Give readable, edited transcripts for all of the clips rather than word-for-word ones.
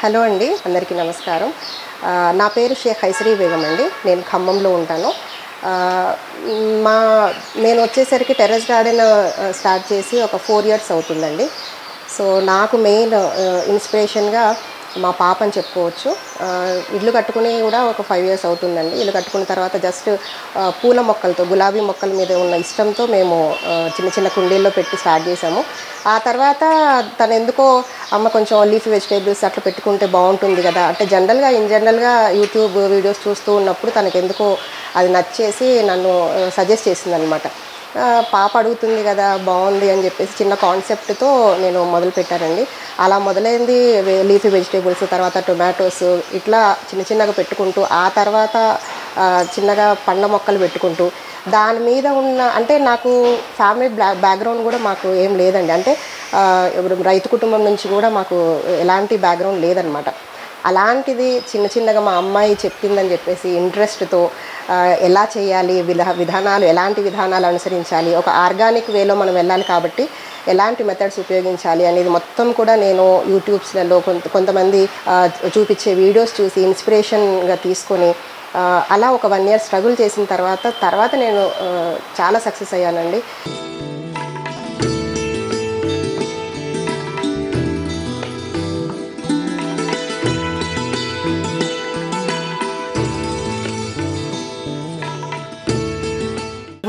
Hello అండి, అందరికీ నమస్కారం. నా పేరు షేక్ హైసరీ బేగం అండి. నేను ఖమ్మంలో ఉంటాను. నేను వచ్చేసరికి టెర్రస్ గార్డెన్ స్టార్ట్ చేసి ఒక 4 ఇయర్స్ అవుతుందండి. సో నాకు మెయిన్ ఇన్స్పిరేషన్గా మా పాప అని చెప్పుకోవచ్చు. ఇల్లు కట్టుకుని కూడా ఒక 5 ఇయర్స్ అవుతుందండి. ఇల్లు కట్టుకున్న తర్వాత జస్ట్ పూల మొక్కలతో, గులాబీ మొక్కల మీద ఉన్న ఇష్టంతో మేము చిన్న చిన్న కుండీల్లో పెట్టి స్టార్ట్ చేసాము. ఆ తర్వాత తను ఎందుకో అమ్మ కొంచెం లీఫీ వెజిటేబుల్స్ అట్లా పెట్టుకుంటే బాగుంటుంది కదా అంటే జనరల్గా యూట్యూబ్ వీడియోస్ చూస్తూ ఉన్నప్పుడు తనకు ఎందుకో అది నచ్చేసి నన్ను సజెస్ట్ చేసింది అనమాట. పాప అడుగుతుంది కదా, బాగుంది అని చెప్పేసి చిన్న కాన్సెప్ట్తో నేను మొదలుపెట్టానండి. అలా మొదలైంది లీఫీ వెజిటేబుల్స్, తర్వాత టొమాటోస్, ఇట్లా చిన్నగా పెట్టుకుంటూ ఆ తర్వాత చిన్నగా పండ్ల మొక్కలు పెట్టుకుంటూ దాని మీద ఉన్న అంటే నాకు ఫ్యామిలీ బ్యాక్గ్రౌండ్ కూడా మాకు ఏం లేదండి. అంటే రైతు కుటుంబం నుంచి కూడా మాకు ఎలాంటి బ్యాక్గ్రౌండ్ లేదనమాట. అలాంటిది చిన్నగా మా అమ్మాయి చెప్పిందని చెప్పేసి ఇంట్రెస్ట్తో ఎలా చేయాలి, విధానాలు ఎలాంటి విధానాలు అనుసరించాలి, ఒక ఆర్గానిక్ వేలో మనం వెళ్ళాలి కాబట్టి ఎలాంటి మెథడ్స్ ఉపయోగించాలి అనేది మొత్తం కూడా నేను యూట్యూబ్స్లలో కొంతమంది చూపించే వీడియోస్ చూసి ఇన్స్పిరేషన్గా తీసుకొని అలా ఒక 1 ఇయర్ స్ట్రగుల్ చేసిన తర్వాత నేను చాలా సక్సెస్ అయ్యానండి.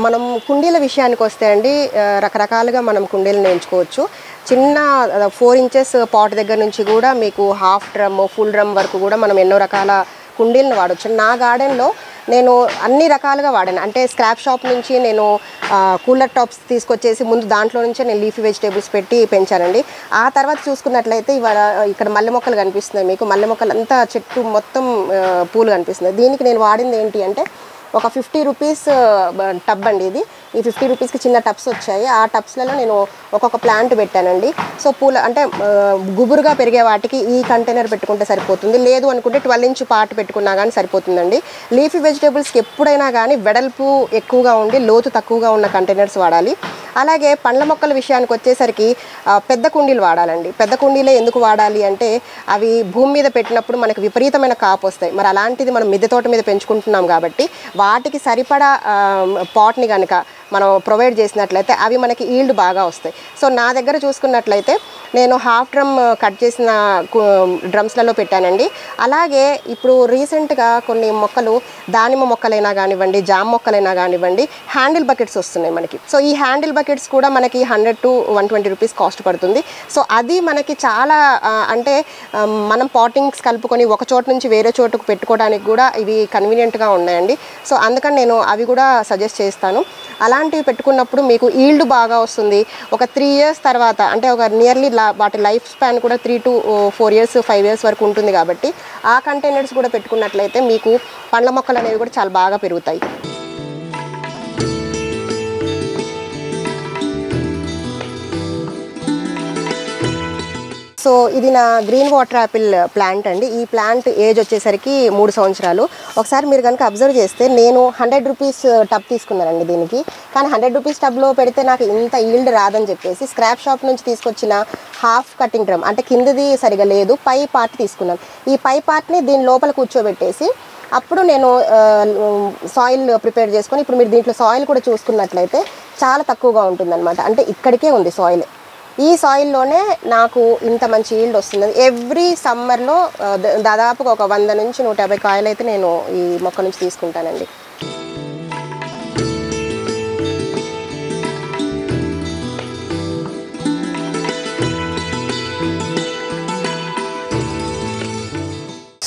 మనం కుండీల విషయానికి వస్తే అండి, రకరకాలుగా మనం కుండీలను ఎంచుకోవచ్చు. చిన్న 4 ఇంచెస్ పాట్ దగ్గర నుంచి కూడా మీకు హాఫ్ డ్రమ్, ఫుల్ డ్రమ్ వరకు కూడా మనం ఎన్నో రకాల కుండీలను వాడవచ్చు. నా గార్డెన్లో నేను అన్ని రకాలుగా వాడాను. అంటే స్క్రాప్ షాప్ నుంచి నేను కూలర్ టాప్స్ తీసుకొచ్చేసి ముందు దాంట్లో నుంచే నేను లీఫీ వెజిటేబుల్స్ పెట్టి పెంచానండి. ఆ తర్వాత చూసుకున్నట్లయితే ఇవాళ ఇక్కడ మల్లె మొక్కలు కనిపిస్తున్నాయి మీకు. మల్లె మొక్కలు అంతా చెట్టు మొత్తం పూలు కనిపిస్తున్నాయి. దీనికి నేను వాడింది ఏంటి అంటే ఒక 50 రూపీస్ టబ్ అండి. ఇది ఈ 50 రూపీస్కి చిన్న టబ్స్ వచ్చాయి. ఆ టబ్స్లలో నేను ఒక్కొక్క ప్లాంట్ పెట్టానండి. సో పూల అంటే గుబురుగా పెరిగే వాటికి ఈ కంటైనర్ పెట్టుకుంటే సరిపోతుంది. లేదు అనుకుంటే 12 ఇంచ్ పాట్ పెట్టుకున్నా కానీ సరిపోతుందండి. లీఫీ వెజిటేబుల్స్కి ఎప్పుడైనా కానీ వెడల్పు ఎక్కువగా ఉండి లోతు తక్కువగా ఉన్న కంటైనర్స్ వాడాలి. అలాగే పండ్ల మొక్కల విషయానికి వచ్చేసరికి పెద్ద కుండీలు వాడాలండి. పెద్ద కుండీలే ఎందుకు వాడాలి అంటే అవి భూమి మీద పెట్టినప్పుడు మనకు విపరీతమైన కాపు వస్తాయి. మరి అలాంటిది మనం మిద్దె తోట మీద పెంచుకుంటున్నాం కాబట్టి వాటికి సరిపడా పాట్ని కనుక మనం ప్రొవైడ్ చేసినట్లయితే అవి మనకి ఈల్డ్ బాగా వస్తాయి. సో నా దగ్గర చూసుకున్నట్లయితే నేను హాఫ్ డ్రమ్ కట్ చేసిన డ్రమ్స్లలో పెట్టానండి. అలాగే ఇప్పుడు రీసెంట్గా కొన్ని మొక్కలు దానిమ్మ మొక్కలైనా కానివ్వండి, జామ మొక్కలైనా కానివ్వండి, హ్యాండిల్ బకెట్స్ వస్తున్నాయి మనకి. సో ఈ హ్యాండిల్ బకెట్స్ కూడా మనకి 100 to 120 రూపీస్ కాస్ట్ పడుతుంది. సో అది మనకి చాలా అంటే మనం పాటింగ్స్ కలుపుకొని ఒక చోట నుంచి వేరే చోటుకు పెట్టుకోవడానికి కూడా ఇవి కన్వీనియంట్గా ఉన్నాయండి. సో అందుకని నేను అవి కూడా సజెస్ట్ చేస్తాను. అలాంటివి పెట్టుకున్నప్పుడు మీకు ఈల్డ్ బాగా వస్తుంది. ఒక 3 ఇయర్స్ తర్వాత అంటే ఒక నియర్లీ వాటి లైఫ్ స్పాన్ కూడా 3 to 4 ఇయర్స్ 5 ఇయర్స్ వరకు ఉంటుంది కాబట్టి ఆ కంటైనర్స్ కూడా పెట్టుకున్నట్లయితే మీకు పండ్ల మొక్కలు అనేవి కూడా చాలా బాగా పెరుగుతాయి. సో ఇది నా గ్రీన్ వాటర్ యాపిల్ ప్లాంట్ అండి. ఈ ప్లాంట్ ఏజ్ వచ్చేసరికి 3 సంవత్సరాలు. ఒకసారి మీరు కనుక అబ్జర్వ్ చేస్తే నేను 100 రూపీస్ టబ్ తీసుకున్నానండి దీనికి. కానీ 100 రూపీస్ టబ్లో పెడితే నాకు ఇంత ఈల్డ్ రాదని చెప్పేసి స్క్రాప్ షాప్ నుంచి తీసుకొచ్చిన హాఫ్ కటింగ్ డ్రమ్ అంటే కిందది సరిగా లేదు, పై పార్ట్ తీసుకున్నాను. ఈ పై పార్ట్ని దీని లోపల కూర్చోబెట్టేసి అప్పుడు నేను సాయిల్ ప్రిపేర్ చేసుకొని, ఇప్పుడు మీరు దీంట్లో సాయిల్ కూడా చూసుకున్నట్లయితే చాలా తక్కువగా ఉంటుందన్నమాట. అంటే ఇక్కడికే ఉంది సాయిల్. ఈ సాయిల్లోనే నాకు ఇంత మంచి ఈల్డ్ వస్తుంది. ఎవ్రీ సమ్మర్లో దాదాపుగా ఒక 100 నుంచి 150 కాయలు అయితే నేను ఈ మొక్క నుంచి తీసుకుంటానండి.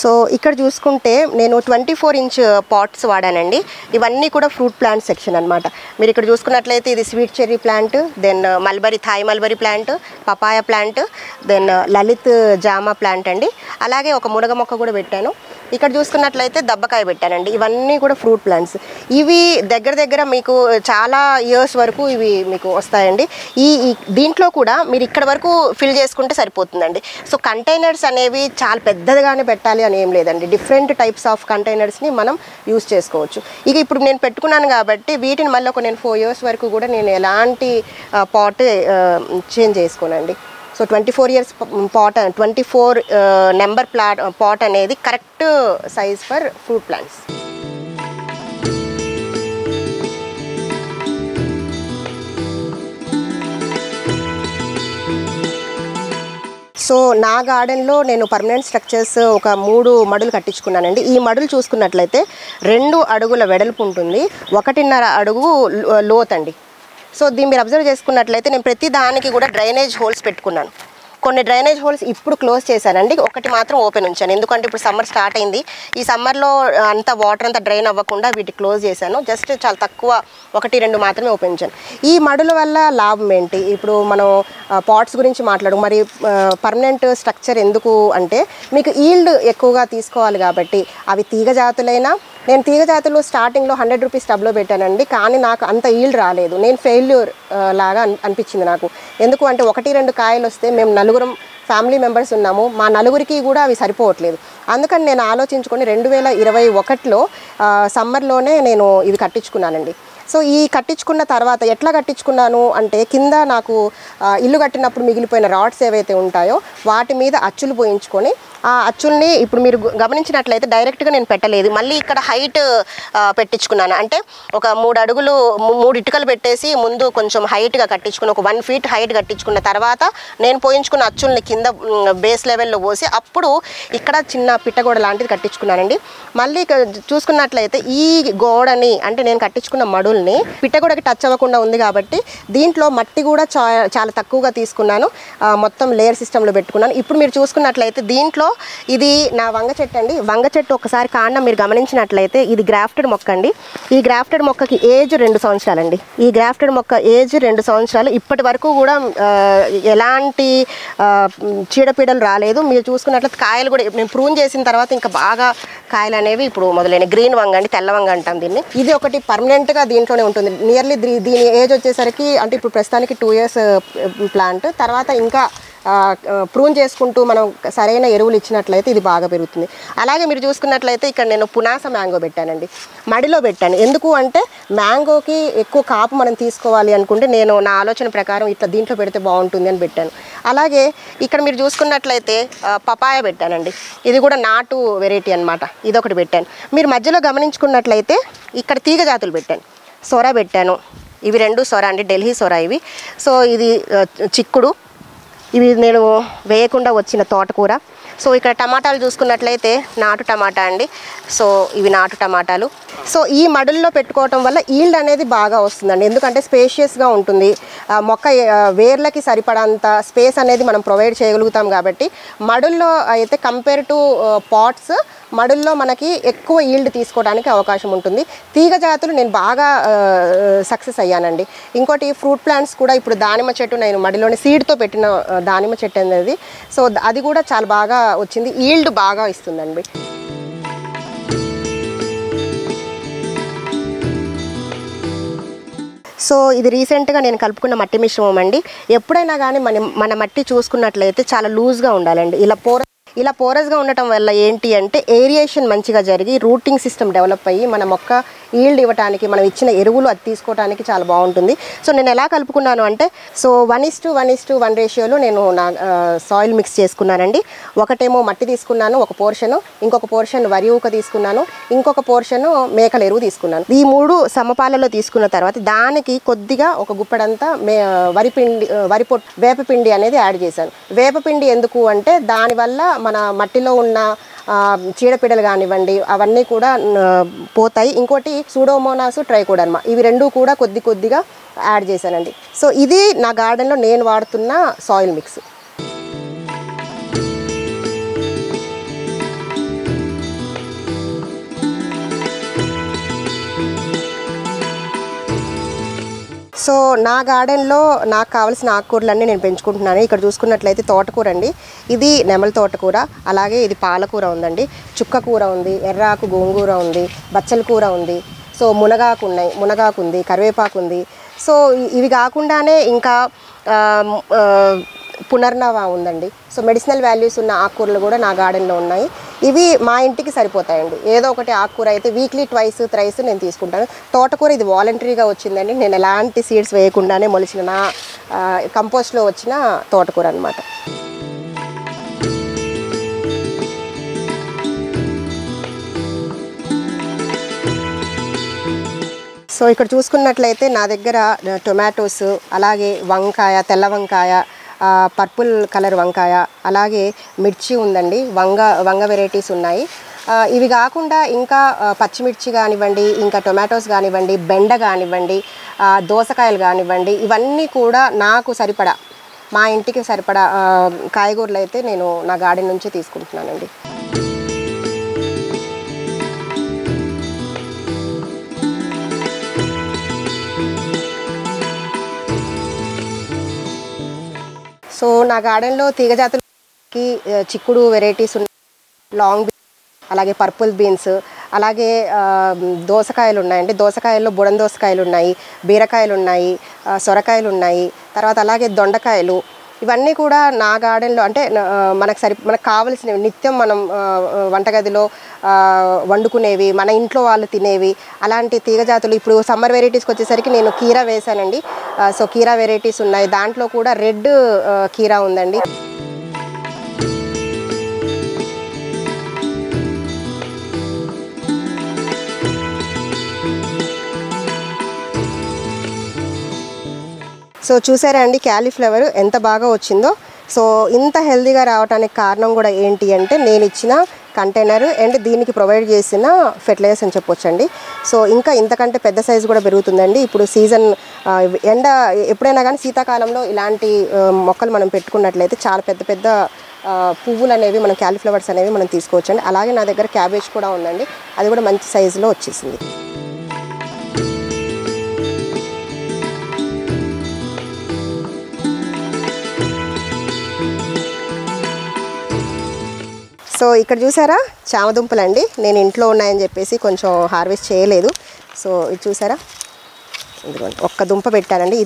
సో ఇక్కడ చూసుకుంటే నేను 24 ఇంచ్ పాట్స్ వాడానండి. ఇవన్నీ కూడా ఫ్రూట్ ప్లాంట్ సెక్షన్ అనమాట. మీరు ఇక్కడ చూసుకున్నట్లయితే ఇది sweet cherry plant, then Thai mulberry plant, papaya plant, then Lalit జామా ప్లాంట్ అండి. అలాగే ఒక మునగ మొక్క కూడా పెట్టాను. ఇక్కడ చూసుకున్నట్లయితే దబ్బకాయ పెట్టానండి. ఇవన్నీ కూడా ఫ్రూట్ ప్లాంట్స్. ఇవి దగ్గర మీకు చాలా ఇయర్స్ వరకు ఇవి మీకు వస్తాయండి. దీంట్లో కూడా మీరు ఇక్కడ వరకు ఫిల్ చేసుకుంటే సరిపోతుందండి. సో కంటైనర్స్ అనేవి చాలా పెద్దదిగానే పెట్టాలి అని ఏం లేదండి. డిఫరెంట్ టైప్స్ ఆఫ్ కంటైనర్స్ని మనం యూస్ చేసుకోవచ్చు. ఇక ఇప్పుడు నేను పెట్టుకున్నాను కాబట్టి వీటిని మళ్ళీ ఒక నేను 4 ఇయర్స్ వరకు కూడా నేను ఎలాంటి పాట్ చేంజ్ చేసుకోనండి. So 24 years pot 24 number pot అనేది correct size for fruit plants. So నా గార్డెన్లో నేను పర్మనెంట్ స్ట్రక్చర్స్ ఒక 3 మడులు కట్టించుకున్నానండి. ఈ మడులు చూసుకున్నట్లయితే 2 అడుగుల వెడల్పు ఉంటుంది, 1.5 అడుగు లోతండి. సో దీన్ని మీరు అబ్జర్వ్ చేసుకున్నట్లయితే నేను ప్రతి దానికి కూడా డ్రైనేజ్ హోల్స్ పెట్టుకున్నాను. కొన్ని డ్రైనేజ్ హోల్స్ ఇప్పుడు క్లోజ్ చేశానండి, ఒకటి మాత్రం ఓపెన్ ఉంచాను. ఎందుకంటే ఇప్పుడు సమ్మర్ స్టార్ట్ అయింది, ఈ సమ్మర్లో అంత వాటర్ అంతా డ్రైన్ అవ్వకుండా వీటి క్లోజ్ చేశాను. జస్ట్ చాలా తక్కువ 1-2 మాత్రమే ఓపెన్ ఉంచాను. ఈ మడుల వల్ల లాభం ఏంటి? ఇప్పుడు మనం పాట్స్ గురించి మాట్లాడు. మరి పర్మనెంట్ స్ట్రక్చర్ ఎందుకు అంటే మీకు ఈల్డ్ ఎక్కువగా తీసుకోవాలి కాబట్టి, అవి తీగ జాతులైనా, నేను తీగ జాతులు స్టార్టింగ్లో 100 రూపీస్ టబ్లో పెట్టానండి, కానీ నాకు అంత ఈల్డ్ రాలేదు. నేను ఫెయిల్యూర్ లాగా అనిపించింది నాకు. ఎందుకు అంటే 1-2 కాయలు వస్తే మేము 4 ఫ్యామిలీ మెంబర్స్ ఉన్నాము, మా 4కి కూడా అవి సరిపోవట్లేదు. అందుకని నేను ఆలోచించుకొని 2021లో సమ్మర్లోనే నేను ఇవి కట్టించుకున్నానండి. సో ఈ కట్టించుకున్న తర్వాత ఎట్లా కట్టించుకున్నాను అంటే, కింద నాకు ఇల్లు కట్టినప్పుడు మిగిలిపోయిన రాడ్స్ ఏవైతే ఉంటాయో వాటి మీద అచ్చులు పోయించుకొని, ఆ అచ్చుల్ని ఇప్పుడు మీరు గమనించినట్లయితే డైరెక్ట్గా నేను పెట్టలేదు, మళ్ళీ ఇక్కడ హైట్ పెట్టించుకున్నాను. అంటే ఒక 3 అడుగులు 3 ఇటుకలు పెట్టేసి ముందు కొంచెం హైట్గా కట్టించుకుని, ఒక 1 ఫీట్ హైట్ కట్టించుకున్న తర్వాత నేను పోయించుకున్న అచ్చుల్ని కింద బేస్ లెవెల్లో పోసి అప్పుడు ఇక్కడ చిన్న పిట్టగోడ లాంటిది కట్టించుకున్నానండి. మళ్ళీ చూసుకున్నట్లయితే ఈ గోడని, అంటే నేను కట్టించుకున్న మడుల్ని పిట్టగోడకి టచ్ అవ్వకుండా ఉంది కాబట్టి దీంట్లో మట్టి కూడా చాలా తక్కువగా తీసుకున్నాను, మొత్తం లేయర్ సిస్టంలో పెట్టుకున్నాను. ఇప్పుడు మీరు చూసుకున్నట్లయితే దీంట్లో ఇది నా వంగ చెట్టు అండి. వంగ చెట్టు ఒకసారి కాండం మీరు గమనించినట్లయితే ఇది గ్రాఫ్టెడ్ మొక్క అండి. ఈ గ్రాఫ్టెడ్ మొక్కకి ఏజ్ 2 సంవత్సరాలండి. ఈ గ్రాఫ్టెడ్ మొక్క ఏజ్ 2 సంవత్సరాలు. ఇప్పటి వరకు కూడా ఎలాంటి చీడపీడలు రాలేదు. మీరు చూసుకున్నట్లయితే కాయలు కూడా నేను ప్రూన్ చేసిన తర్వాత ఇంకా బాగా కాయలు అనేవి ఇప్పుడు మొదలైన. గ్రీన్ వంగ అండి, తెల్ల వంగ అంటాం దీన్ని. ఇది ఒకటి పర్మనెంట్గా దీంట్లోనే ఉంటుంది. నియర్లీ దీని ఏజ్ వచ్చేసరికి, అంటే ఇప్పుడు ప్రస్తుతానికి 2 ఇయర్స్ ప్లాంట్, తర్వాత ఇంకా ప్రూన్ చేసుకుంటూ మనం సరైన ఎరువులు ఇచ్చినట్లయితే ఇది బాగా పెరుగుతుంది. అలాగే మీరు చూసుకున్నట్లయితే ఇక్కడ నేను పునాస మ్యాంగో పెట్టానండి, మడిలో పెట్టాను. ఎందుకు అంటే మ్యాంగోకి ఎక్కువ కాపు మనం తీసుకోవాలి అనుకుంటే నేను నా ఆలోచన ప్రకారం ఇట్లా దీంట్లో పెడితే బాగుంటుంది అని పెట్టాను. అలాగే ఇక్కడ మీరు చూసుకున్నట్లయితే పపాయ పెట్టానండి, ఇది కూడా నాటు వెరైటీ అనమాట, ఇదొకటి పెట్టాను. మీరు మధ్యలో గమనించుకున్నట్లయితే ఇక్కడ తీగ జాతులు పెట్టాను, సొర పెట్టాను. ఇవి 2 సొర అండి, ఢిల్లీ సొర ఇవి. సో ఇది చిక్కుడు, ఇవి నేను వేయకుండా వచ్చిన తోటకూర. సో ఇక్కడ టమాటాలు చూసుకున్నట్లయితే నాటు టమాటా అండి. సో ఇవి నాటు టమాటాలు. సో ఈ మడుల్లో పెట్టుకోవటం వల్ల ఈల్డ్ అనేది బాగా వస్తుందండి, ఎందుకంటే స్పేషియస్గా ఉంటుంది. మొక్క వేర్లకి సరిపడంత స్పేస్ అనేది మనం ప్రొవైడ్ చేయగలుగుతాం కాబట్టి మడుల్లో అయితే కంపేర్ టు పాట్స్ మడుల్లో మనకి ఎక్కువ ఈల్డ్ తీసుకోవడానికి అవకాశం ఉంటుంది. తీగ జాతులు నేను బాగా సక్సెస్ అయ్యానండి. ఇంకోటి ఫ్రూట్ ప్లాంట్స్ కూడా, ఇప్పుడు దానిమ్మ చెట్టు నేను మడిలోని సీడ్తో పెట్టిన దానిమ్మ చెట్టు అనేది, సో అది కూడా చాలా బాగా వచ్చింది, ఈల్డ్ బాగా ఇస్తుందండి. సో ఇది రీసెంట్గా నేను కలుపుకున్న మట్టి మిశ్రమం అండి. ఎప్పుడైనా కానీ మన మట్టి చూసుకున్నట్లయితే చాలా లూజ్గా ఉండాలండి. ఇలా పోరస్గా ఉండటం వల్ల ఏంటి అంటే ఏరియేషన్ మంచిగా జరిగి రూటింగ్ సిస్టమ్ డెవలప్ అయ్యి మన మొక్క ఈల్డ్ ఇవ్వడానికి, మనం ఇచ్చిన ఎరువులు అది తీసుకోవడానికి చాలా బాగుంటుంది. సో నేను ఎలా కలుపుకున్నాను అంటే, సో 1:1:1 రేషియోలో నేను నా సాయిల్ మిక్స్ చేసుకున్నానండి. ఒకటేమో మట్టి తీసుకున్నాను, ఒక పోర్షను, ఇంకొక పోర్షన్ వరి ఊక తీసుకున్నాను, ఇంకొక పోర్షను మేకల ఎరువు తీసుకున్నాను. ఈ 3 సమపాలలో తీసుకున్న తర్వాత దానికి కొద్దిగా ఒక గుప్పెడంతా వేపపిండి అనేది యాడ్ చేశాను. వేపపిండి ఎందుకు అంటే దానివల్ల మన మట్టిలో ఉన్న చీడపీడలు కానివ్వండి అవన్నీ కూడా పోతాయి. ఇంకోటి సూడోమోనాస్, ట్రైకోడర్మా, ఇవి 2 కూడా కొద్దిగా యాడ్ చేశానండి. సో ఇది నా గార్డెన్లో నేను వాడుతున్న సాయిల్ మిక్స్. సో నా గార్డెన్లో నాకు కావాల్సిన ఆకుకూరలన్నీ నేను పెంచుకుంటున్నాను. ఇక్కడ చూసుకున్నట్లయితే తోటకూర అండి, ఇది నెమలి తోటకూర, అలాగే ఇది పాలకూర ఉందండి, చుక్కకూర ఉంది, ఎర్రాకు గోంగూర ఉంది, బచ్చల కూర ఉంది, సో మునగాకు ఉంది, కరివేపాకు ఉంది. సో ఇవి కాకుండానే ఇంకా పునర్నవ ఉందండి. సో మెడిసినల్ వాల్యూస్ ఉన్న ఆకుకూరలు కూడా నా గార్డెన్లో ఉన్నాయి. ఇవి మా ఇంటికి సరిపోతాయండి. ఏదో ఒకటి ఆకుకూర అయితే వీక్లీ ట్వైస్ థ్రైస్ నేను తీసుకుంటాను. తోటకూర ఇది వాలంటరీగా వచ్చిందండి. నేను ఎలాంటి సీడ్స్ వేయకుండానే మొలిచిన నా కంపోస్ట్లో వచ్చిన తోటకూర అనమాట. సో ఇక్కడ చూసుకున్నట్లయితే నా దగ్గర టొమాటోస్, అలాగే వంకాయ, తెల్ల వంకాయ, పర్పుల్ కలర్ వంకాయ, అలాగే మిర్చి ఉందండి. వంగ వెరైటీస్ ఉన్నాయి. ఇవి కాకుండా ఇంకా పచ్చిమిర్చి కానివ్వండి, ఇంకా టొమాటోస్ కానివ్వండి, బెండ కానివ్వండి, దోసకాయలు కానివ్వండి, ఇవన్నీ కూడా నాకు సరిపడా, మా ఇంటికి సరిపడా కాయగూరలు అయితే నేను నా గార్డెన్ నుంచి తీసుకుంటున్నానండి. సో నా గార్డెన్లో తీగజాతులకి చిక్కుడు వెరైటీస్ ఉన్నాయి, లాంగ్ బీన్స్, అలాగే పర్పుల్ బీన్స్, అలాగే దోసకాయలు ఉన్నాయండి. దోసకాయల్లో బుడం దోసకాయలు ఉన్నాయి, బీరకాయలు ఉన్నాయి, సొరకాయలు ఉన్నాయి, తర్వాత అలాగే దొండకాయలు. ఇవన్నీ కూడా నా గార్డెన్లో అంటే మనకు కావలసినవి, నిత్యం మనం వంటగదిలో వండుకునేవి, మన ఇంట్లో వాళ్ళు తినేవి, అలాంటి తీగజాతులు. ఇప్పుడు సమ్మర్ వెరైటీస్కి వచ్చేసరికి నేను కీరా వేసానండి. సో కీరా వెరైటీస్ ఉన్నాయి. దాంట్లో కూడా రెడ్ కీరా ఉందండి. సో చూసారా అండి క్యాలీఫ్లవర్ ఎంత బాగా వచ్చిందో. సో ఇంత హెల్తీగా రావడానికి కారణం కూడా ఏంటి అంటే నేను ఇచ్చిన కంటైనర్ అండ్ దీనికి ప్రొవైడ్ చేసిన ఫెర్టిలైజర్స్ అని చెప్పొచ్చండి. సో ఇంకా ఇంతకంటే పెద్ద సైజు కూడా పెరుగుతుందండి. ఇప్పుడు సీజన్ ఎండ ఎప్పుడైనా కానీ శీతాకాలంలో ఇలాంటి మొక్కలు మనం పెట్టుకున్నట్లయితే చాలా పెద్ద పెద్ద పువ్వులు అనేవి మనం క్యాలీఫ్లవర్స్ అనేవి మనం తీసుకోవచ్చండి. అలాగే నా దగ్గర క్యాబేజ్ కూడా ఉందండి, అది కూడా మంచి సైజులో వచ్చేసింది. సో ఇక్కడ చూసారా చామదుంపలు అండి. నేను ఇంట్లో ఉన్నాయని చెప్పేసి కొంచెం హార్వెస్ట్ చేయలేదు. సో ఇది చూసారా, ఇదిగోండి ఒక్క దుంప పెట్టానండి.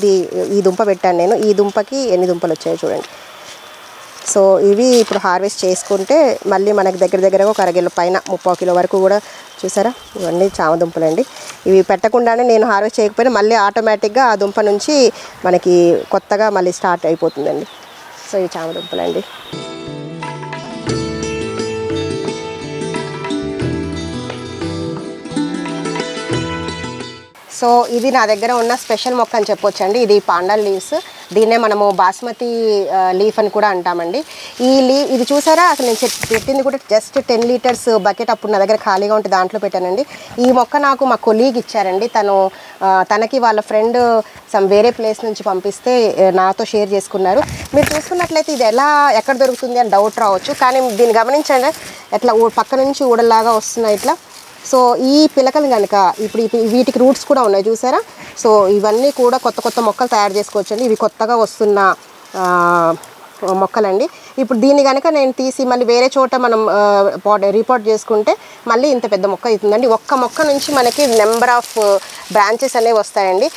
ఈ దుంప పెట్టాను నేను. ఈ దుంపకి ఎన్ని దుంపలు వచ్చాయో చూడండి. సో ఇవి ఇప్పుడు హార్వెస్ట్ చేసుకుంటే మళ్ళీ మనకి దగ్గరగా ఒక అరకిలో పైన 30 కిలో వరకు కూడా చూసారా, ఇవన్నీ చామదుంపలు అండి. ఇవి పెట్టకుండానే నేను హార్వెస్ట్ చేయకపోయినా మళ్ళీ ఆటోమేటిక్గా ఆ దుంప నుంచి మనకి కొత్తగా మళ్ళీ స్టార్ట్ అయిపోతుందండి. సో ఇవి చామదుంపలు అండి. సో ఇది నా దగ్గర ఉన్న స్పెషల్ మొక్క అని చెప్పొచ్చండి. ఇది పాండల్ లీవ్స్. దీన్నే మనము బాస్మతి లీఫ్ అని కూడా అంటామండి. ఇది చూసారా, అసలు నేను పెట్టింది కూడా జస్ట్ 10 లీటర్స్ బకెట్ అప్పుడు నా దగ్గర ఖాళీగా ఉంటే దాంట్లో పెట్టానండి. ఈ మొక్క నాకు మా కొలీగ్ ఇచ్చారండి. తనకి వాళ్ళ ఫ్రెండ్ వేరే ప్లేస్ నుంచి పంపిస్తే నాతో షేర్ చేసుకున్నారు. మీరు చూసుకున్నట్లయితే ఇది ఎక్కడ దొరుకుతుంది అని డౌట్ రావచ్చు, కానీ దీన్ని గమనించండి, ఎట్లా పక్క నుంచి ఊడలాగా వస్తున్నాయి ఇట్లా. సో ఈ పిలకలు కనుక ఇప్పుడు వీటికి రూట్స్ కూడా ఉన్నాయి చూసారా. సో ఇవన్నీ కూడా కొత్త మొక్కలు తయారు చేసుకోవచ్చండి. ఇవి కొత్తగా వస్తున్న మొక్కలండి. ఇప్పుడు దీన్ని కనుక నేను తీసి మళ్ళీ వేరే చోట మనం రిపోర్ట్ చేసుకుంటే మళ్ళీ ఇంత పెద్ద మొక్క అవుతుందండి. ఒక్క మొక్క నుంచి మనకి నెంబర్ ఆఫ్ బ్రాంచెస్ అనేవి వస్తాయండి.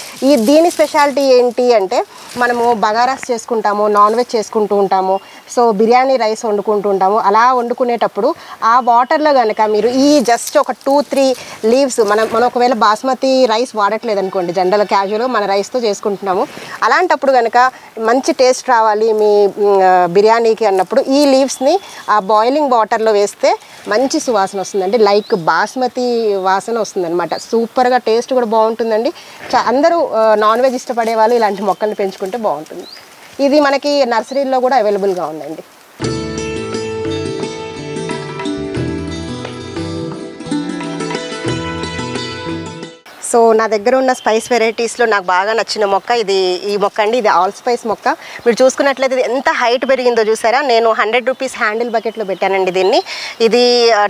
దీని స్పెషాలిటీ ఏంటి అంటే మనము బగారాస్ చేసుకుంటాము, నాన్ వెజ్ చేసుకుంటూ ఉంటాము, సో బిర్యానీ రైస్ వండుకుంటూ ఉంటాము. అలా వండుకునేటప్పుడు ఆ వాటర్లో కనుక మీరు ఈ జస్ట్ ఒక 2-3 లీవ్స్ మనం ఒకవేళ బాస్మతి రైస్ వాడట్లేదు అనుకోండి, జనరల్ క్యాజువల్గా మన రైస్తో చేసుకుంటున్నాము, అలాంటప్పుడు కనుక మంచి టేస్ట్ రావాలి మీ బిర్యానీకి అన్నప్పుడు ఈ లీవ్స్ని ఆ బాయిలింగ్ వాటర్లో వేస్తే మంచి సువాసన వస్తుందండి. లైక్ బాస్మతి వాసన వస్తుందన్నమాట. సూపర్గా టేస్ట్ కూడా బాగుంటుందండి. అందరూ నాన్ వెజ్ ఇష్టపడే వాళ్ళు ఇలాంటి మొక్కల్ని పెంచుకుంటే బాగుంటుంది. ఇది మనకి నర్సరీలో కూడా అవైలబుల్గా ఉందండి. సో నా దగ్గర ఉన్న స్పైస్ వెరైటీస్లో నాకు బాగా నచ్చిన మొక్క ఈ మొక్క అండి. ఇది ఆల్ స్పైస్ మొక్క. మీరు చూసుకున్నట్లయితే ఇది ఎంత హైట్ పెరిగిందో చూసారా. నేను 100 రూపీస్ హ్యాండిల్ బకెట్లో పెట్టానండి దీన్ని. ఇది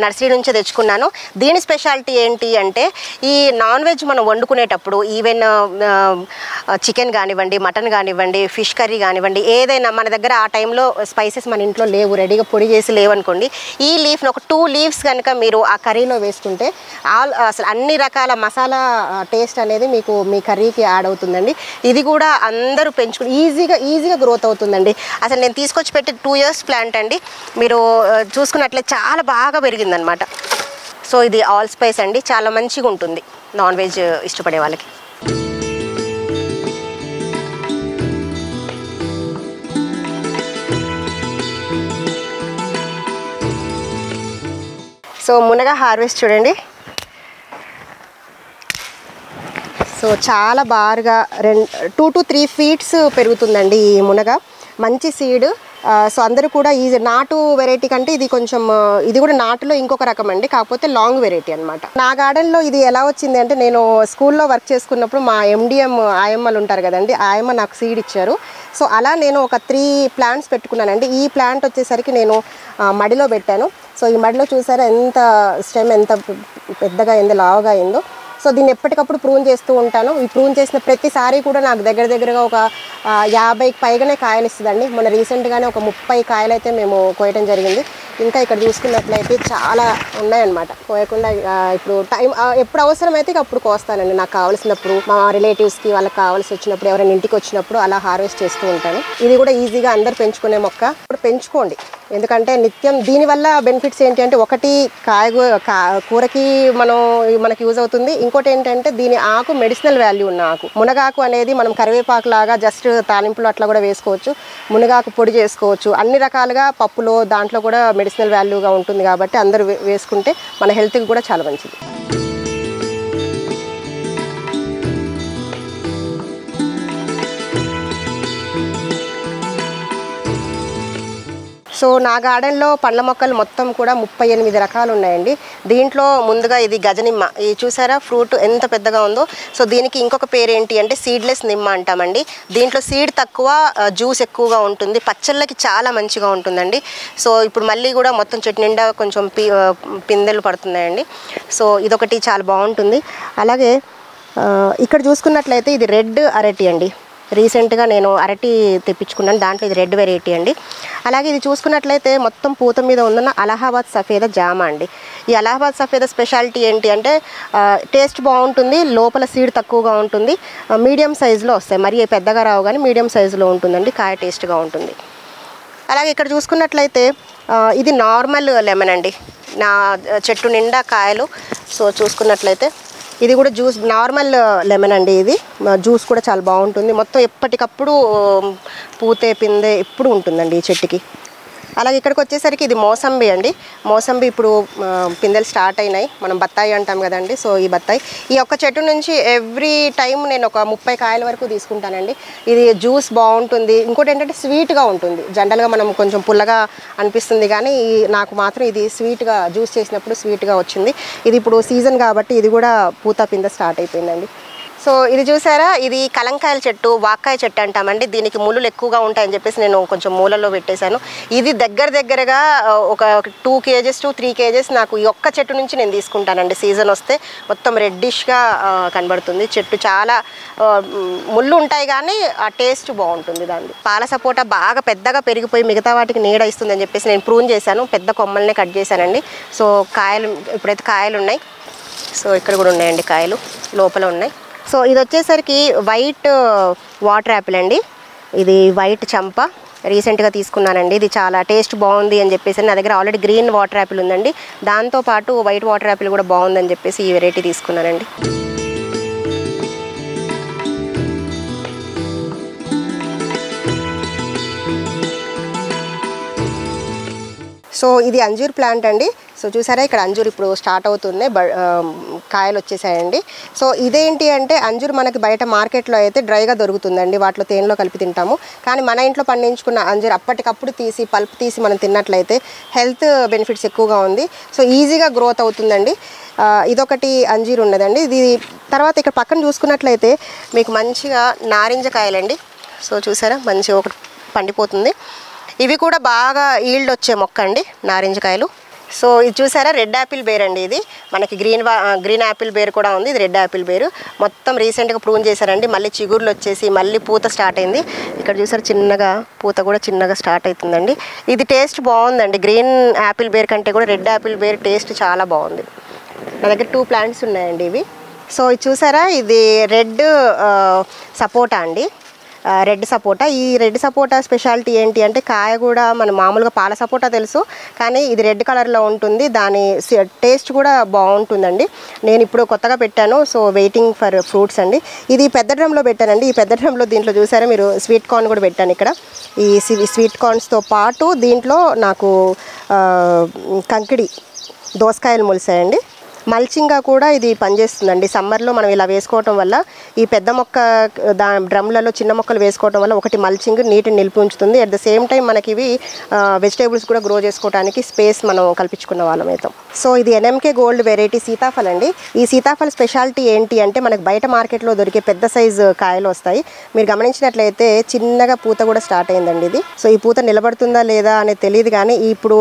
నర్సరీ నుంచే తెచ్చుకున్నాను. దీని స్పెషాలిటీ ఏంటి అంటే ఈ నాన్ వెజ్ మనం వండుకునేటప్పుడు ఈవెన్ చికెన్ కానివ్వండి, మటన్ కానివ్వండి, ఫిష్ కర్రీ కానివ్వండి, ఏదైనా మన దగ్గర ఆ టైంలో స్పైసెస్ మన ఇంట్లో లేవు, రెడీగా పొడి చేసి లేవనుకోండి, ఈ లీఫ్ని ఒక 2 లీవ్స్ కనుక మీరు ఆ కర్రీలో వేసుకుంటే అసలు అన్ని రకాల మసాలా టేస్ట్ అనేది మీకు మీ కర్రీకి యాడ్ అవుతుందండి. ఇది కూడా అందరూ పెంచుకుని ఈజీగా గ్రోత్ అవుతుందండి. అసలు నేను తీసుకొచ్చి పెట్టి 2 years ప్లాంట్ అండి. మీరు చూసుకున్నట్లయితే చాలా బాగా పెరిగిందనమాట. సో ఇది ఆల్ స్పైస్ అండి, చాలా మంచిగా ఉంటుంది నాన్ వెజ్ ఇష్టపడే వాళ్ళకి. సో మునగ హార్వెస్ట్ చూడండి. సో చాలా బాగా 2 to 3 feet పెరుగుతుందండి ఈ మునగ. మంచి సీడ్. సో అందరూ కూడా ఈ నాటు వెరైటీ కంటే ఇది కొంచెం ఇది కూడా నాటులో ఇంకొక రకం అండి, కాకపోతే లాంగ్ వెరైటీ అనమాట. నా గార్డెన్లో ఇది ఎలా వచ్చింది అంటే, నేను స్కూల్లో వర్క్ చేసుకున్నప్పుడు మా MDM ఆయమ్మలు ఉంటారు కదండి, ఆయమ్మ నాకు సీడ్ ఇచ్చారు. సో అలా నేను ఒక 3 plants పెట్టుకున్నానండి. ఈ ప్లాంట్ వచ్చేసరికి నేను మడిలో పెట్టాను. సో ఈ మడిలో చూసారా ఎంత స్టెమ్ ఎంత పెద్దగా అయిందో, లావుగా అయిందో. సో దీన్ని ఎప్పటికప్పుడు ప్రూన్ చేస్తూ ఉంటాను. ఈ ప్రూన్ చేసిన ప్రతిసారి కూడా నాకు దగ్గరగా ఒక 50కి పైగానే కాయలు ఇస్తుందండి. మొన్న రీసెంట్గానే ఒక 30 కాయలు అయితే మేము కోయటం జరిగింది. ఇంకా ఇక్కడ చూసుకున్నట్లయితే చాలా ఉన్నాయన్నమాట కోయకుండా. ఇప్పుడు టైం ఎప్పుడు అవసరమైతే అప్పుడు కోస్తానండి, నాకు కావాల్సినప్పుడు, మా రిలేటివ్స్కి వాళ్ళకి కావాల్సి వచ్చినప్పుడు, ఎవరైనా ఇంటికి వచ్చినప్పుడు అలా హార్వెస్ట్ చేస్తూ ఉంటాను. ఇది కూడా ఈజీగా అందరు పెంచుకునే మొక్క. ఇప్పుడు పెంచుకోండి, ఎందుకంటే నిత్యం దీనివల్ల బెనిఫిట్స్ ఏంటి అంటే, ఒకటి కూరకి మనకి యూజ్ అవుతుంది. ఇంకోటి ఏంటంటే దీని ఆకు మెడిసినల్ వాల్యూ ఉన్న ఆకు. మునగాకు అనేది మనం కరివేపాకు లాగా జస్ట్ తాలింపులు అట్లా కూడా వేసుకోవచ్చు, మునగాకు పొడి చేసుకోవచ్చు, అన్ని రకాలుగా పప్పులో దాంట్లో కూడా మెడిసినల్ వాల్యూగా ఉంటుంది. కాబట్టి అందరూ వేసుకుంటే మన హెల్త్కి కూడా చాలా మంచిది. సో నా గార్డెన్లో పండ్ల మొక్కలు మొత్తం కూడా 38 రకాలు ఉన్నాయండి. దీంట్లో ముందుగా ఇది గజనిమ్మ. ఇది చూసారా ఫ్రూట్ ఎంత పెద్దగా ఉందో. సో దీనికి ఇంకొక పేరు ఏంటి అంటే సీడ్లెస్ నిమ్మ అంటామండి. దీంట్లో సీడ్ తక్కువ, జ్యూస్ ఎక్కువగా ఉంటుంది, పచ్చళ్ళకి చాలా మంచిగా ఉంటుందండి. సో ఇప్పుడు మళ్ళీ కూడా మొత్తం చెట్టు నిండా కొంచెం పిందెలు పడుతున్నాయండి. సో ఇదొకటి చాలా బాగుంటుంది. అలాగే ఇక్కడ చూసుకున్నట్లయితే ఇది రెడ్ అరటి అండి. రీసెంట్గా నేను అరటి తెప్పించుకున్నాను, దాంట్లో ఇది రెడ్ వెరైటీ అండి. అలాగే ఇది చూసుకున్నట్లయితే మొత్తం పూత మీద ఉన్న అలహాబాద్ సఫేద జామ అండి. ఈ అలహాబాద్ సఫేద స్పెషాలిటీ ఏంటి అంటే టేస్ట్ బాగుంటుంది, లోపల సీడ్ తక్కువగా ఉంటుంది, మీడియం సైజులో వస్తాయి, మరి పెద్దగా రావు కానీ మీడియం సైజులో ఉంటుందండి, కాయ టేస్ట్గా ఉంటుంది. అలాగే ఇక్కడ చూసుకున్నట్లయితే ఇది నార్మల్ లెమన్ అండి, నా చెట్టు నిండా కాయలు. సో చూసుకున్నట్లయితే ఇది కూడా జ్యూస్ నార్మల్ లెమన్ అండి. ఇది జ్యూస్ కూడా చాలా బాగుంటుంది, మొత్తం ఎప్పటికప్పుడు పూతే పిందే ఎప్పుడు ఉంటుందండి ఈ చెట్టుకి. అలాగే ఇక్కడికి వచ్చేసరికి ఇది మోసంబి అండి. మోసంబి ఇప్పుడు పిందెలు స్టార్ట్ అయినాయి, మనం బత్తాయి అంటాం కదండి. సో ఈ బత్తాయి ఈ ఒక్క చెట్టు నుంచి ఎవ్రీ టైం నేను ఒక 30 కాయల వరకు తీసుకుంటానండి. ఇది జ్యూస్ బాగుంటుంది. ఇంకోటి ఏంటంటే స్వీట్గా ఉంటుంది. జనరల్గా మనం కొంచెం పుల్లగా అనిపిస్తుంది కానీ నాకు మాత్రం ఇది స్వీట్గా జ్యూస్ చేసినప్పుడు స్వీట్గా వచ్చింది. ఇది ఇప్పుడు సీజన్ కాబట్టి ఇది కూడా పూత పిందె స్టార్ట్ అయిపోయిందండి. సో ఇది చూసారా, ఇది కలంకాయల చెట్టు, వాక్కాయ చెట్టు అంటామండి. దీనికి ముళ్ళులు ఎక్కువగా ఉంటాయని చెప్పేసి నేను కొంచెం మూలలో పెట్టేశాను. ఇది దగ్గరగా ఒక 2 kgs to 3 kgs నాకు ఈ ఒక్క చెట్టు నుంచి నేను తీసుకుంటానండి. సీజన్ వస్తే మొత్తం రెడ్డిష్గా కనబడుతుంది చెట్టు. చాలా ముళ్ళు ఉంటాయి కానీ ఆ టేస్ట్ బాగుంటుంది దాన్ని. పాల సపోటా బాగా పెద్దగా పెరిగిపోయి మిగతా వాటికి నీడ ఇస్తుందని చెప్పేసి నేను ప్రూన్ చేశాను, పెద్ద కొమ్మల్నే కట్ చేశానండి. సో కాయలు ఇప్పుడైతే కాయలు ఉన్నాయి. సో ఇక్కడ కూడా ఉన్నాయండి కాయలు, లోపల ఉన్నాయి. సో ఇది వచ్చేసరికి వైట్ వాటర్ యాపిల్ అండి. ఇది వైట్ చంప రీసెంట్గా తీసుకున్నానండి. ఇది చాలా టేస్ట్ బాగుంది అని చెప్పేసి, నా దగ్గర ఆల్రెడీ గ్రీన్ వాటర్ యాపిల్ ఉందండి, దాంతోపాటు వైట్ వాటర్ యాపిల్ కూడా బాగుందని చెప్పేసి ఈ వెరైటీ తీసుకున్నానండి. సో ఇది అంజూర్ ప్లాంట్ అండి. సో చూసారా ఇక్కడ అంజూర్ ఇప్పుడు స్టార్ట్ అవుతుంది, కాయలు వచ్చేసాయండి. సో ఇదేంటి అంటే అంజూర్ మనకి బయట మార్కెట్లో అయితే డ్రైగా దొరుకుతుందండి, వాటిలో తేనెలో కలిపి తింటాము. కానీ మన ఇంట్లో పండించుకున్న అంజూర్ అప్పటికప్పుడు తీసి పల్ప్ తీసి మనం తిన్నట్లయితే హెల్త్ బెనిఫిట్స్ ఎక్కువగా ఉంది. సో ఈజీగా గ్రోత్ అవుతుందండి. ఇదొకటి అంజీర్ ఉన్నదండి. ఇది తర్వాత ఇక్కడ పక్కన చూసుకున్నట్లయితే మీకు మంచిగా నారింజ కాయలండి. సో చూసారా మంచిగా ఒకటి పండిపోతుంది. ఇవి కూడా బాగా ఈల్డ్ వచ్చే మొక్క అండి నారింజ కాయలు. సో ఇది చూసారా రెడ్ యాపిల్ బేర్ అండి. ఇది మనకి గ్రీన్ యాపిల్ బేర్ కూడా ఉంది, ఇది రెడ్ యాపిల్ బేరు. మొత్తం రీసెంట్గా ప్రూన్ చేశారండి, మళ్ళీ చిగుర్లు వచ్చేసి మళ్ళీ పూత స్టార్ట్ అయింది. ఇక్కడ చూసారు చిన్నగా పూత కూడా చిన్నగా స్టార్ట్ అవుతుందండి. ఇది టేస్ట్ బాగుందండి, గ్రీన్ యాపిల్ బేర్ కంటే కూడా రెడ్ యాపిల్ బేర్ టేస్ట్ చాలా బాగుంది. నా దగ్గర 2 ప్లాంట్స్ ఉన్నాయండి ఇవి. సో ఇది చూసారా, ఇది రెడ్ సపోటా అండి, రెడ్ సపోటా. ఈ రెడ్ సపోటా స్పెషాలిటీ ఏంటి అంటే కాయ కూడా మన మామూలుగా పాల సపోటా తెలుసు, కానీ ఇది రెడ్ కలర్లో ఉంటుంది. దాని టేస్ట్ కూడా బాగుంటుందండి. నేను ఇప్పుడు కొత్తగా పెట్టాను, సో వెయిటింగ్ ఫర్ ఫ్రూట్స్ అండి. ఇది పెద్ద డ్రమ్లో పెట్టానండి. ఈ పెద్ద డ్రమ్లో దీంట్లో చూసారా మీరు స్వీట్ కార్న్ కూడా పెట్టాను ఇక్కడ. ఈ స్వీట్ కార్న్స్తో పాటు దీంట్లో నాకు కంకిడి దోసకాయలు మొలిసాయండి. మల్చింగ్గా కూడా ఇది పనిచేస్తుందండి. సమ్మర్లో మనం ఇలా వేసుకోవటం వల్ల ఈ పెద్ద మొక్క డ్రమ్లలో చిన్న మొక్కలు వేసుకోవటం వల్ల ఒకటి మల్చింగ్ నీటిని నిలిపి ఉంచుతుంది. అట్ ద సేమ్ టైం మనకి ఇవి వెజిటేబుల్స్ కూడా గ్రో చేసుకోవడానికి స్పేస్ మనం కల్పించుకున్న వాళ్ళం అవుతాం. సో ఇది ఎన్ఎంకే గోల్డ్ వెరైటీ సీతాఫల్ అండి. ఈ సీతాఫల్ స్పెషాలిటీ ఏంటి అంటే మనకు బయట మార్కెట్లో దొరికే పెద్ద సైజు కాయలు వస్తాయి. మీరు గమనించినట్లయితే చిన్నగా పూత కూడా స్టార్ట్ అయిందండి ఇది. సో ఈ పూత నిలబడుతుందా లేదా అనేది తెలియదు, కానీ ఇప్పుడు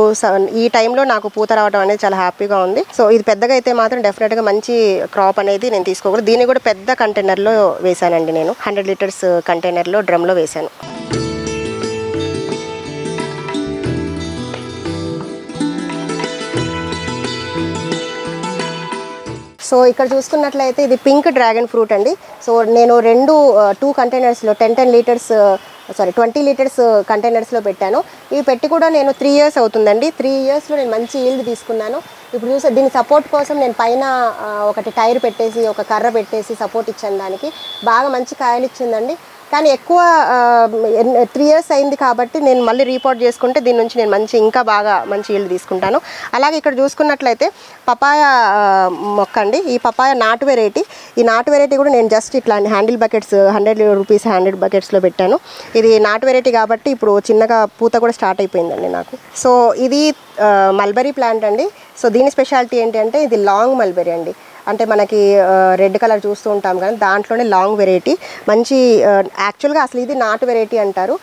ఈ టైంలో నాకు పూత రావడం అనేది చాలా హ్యాపీగా ఉంది. సో ఇది పెద్దగా అయితే మాత్రం డెఫినెట్గా మంచి క్రాప్ అనేది నేను తీసుకోకూడదు. దీన్ని కూడా పెద్ద కంటైనర్లో వేసానండి. నేను 100 లీటర్స్ కంటైనర్లో డ్రమ్లో వేశాను. సో ఇక్కడ చూసుకున్నట్లయితే ఇది పింక్ డ్రాగన్ ఫ్రూట్ అండి. సో నేను 2 కంటైనర్స్లో 10 లీటర్స్ 20 లీటర్స్ కంటైనర్స్లో పెట్టాను. ఇవి పెట్టి కూడా నేను 3 ఇయర్స్ అవుతుందండి. 3 ఇయర్స్లో నేను మంచి ఈల్డ్ తీసుకున్నాను. ఇప్పుడు చూసే దీని సపోర్ట్ కోసం నేను పైన ఒకటి టైర్ పెట్టేసి ఒక కర్ర పెట్టేసి సపోర్ట్ ఇచ్చాను. దానికి బాగా మంచి కాయలు ఇచ్చిందండి. కానీ ఎక్కువ 3 ఇయర్స్ అయింది కాబట్టి నేను మళ్ళీ రీపోర్ట్ చేసుకుంటే దీని నుంచి నేను ఇంకా బాగా మంచి ఈల్డ్ తీసుకుంటాను. అలాగే ఇక్కడ చూసుకున్నట్లయితే పపాయ మొక్క అండి. ఈ పపాయ నాటు వెరైటీ. ఈ నాటు వెరైటీ కూడా నేను జస్ట్ ఇట్లా హ్యాండిల్ బకెట్స్ 100 రూపీస్ హ్యాండిల్ బకెట్స్లో పెట్టాను. ఇది నాటు వెరైటీ కాబట్టి ఇప్పుడు చిన్నగా పూత కూడా స్టార్ట్ అయిపోయిందండి నాకు. సో ఇది మల్బరీ ప్లాంట్ అండి. సో దీని స్పెషాలిటీ ఏంటి అంటే ఇది లాంగ్ మల్బరీ అండి. అంటే మనకి రెడ్ కలర్ చూస్తూ ఉంటాం కానీ దాంట్లోనే లాంగ్ వెరైటీ మంచి. యాక్చువల్గా అసలు ఇది నాటు వెరైటీ అంటారు.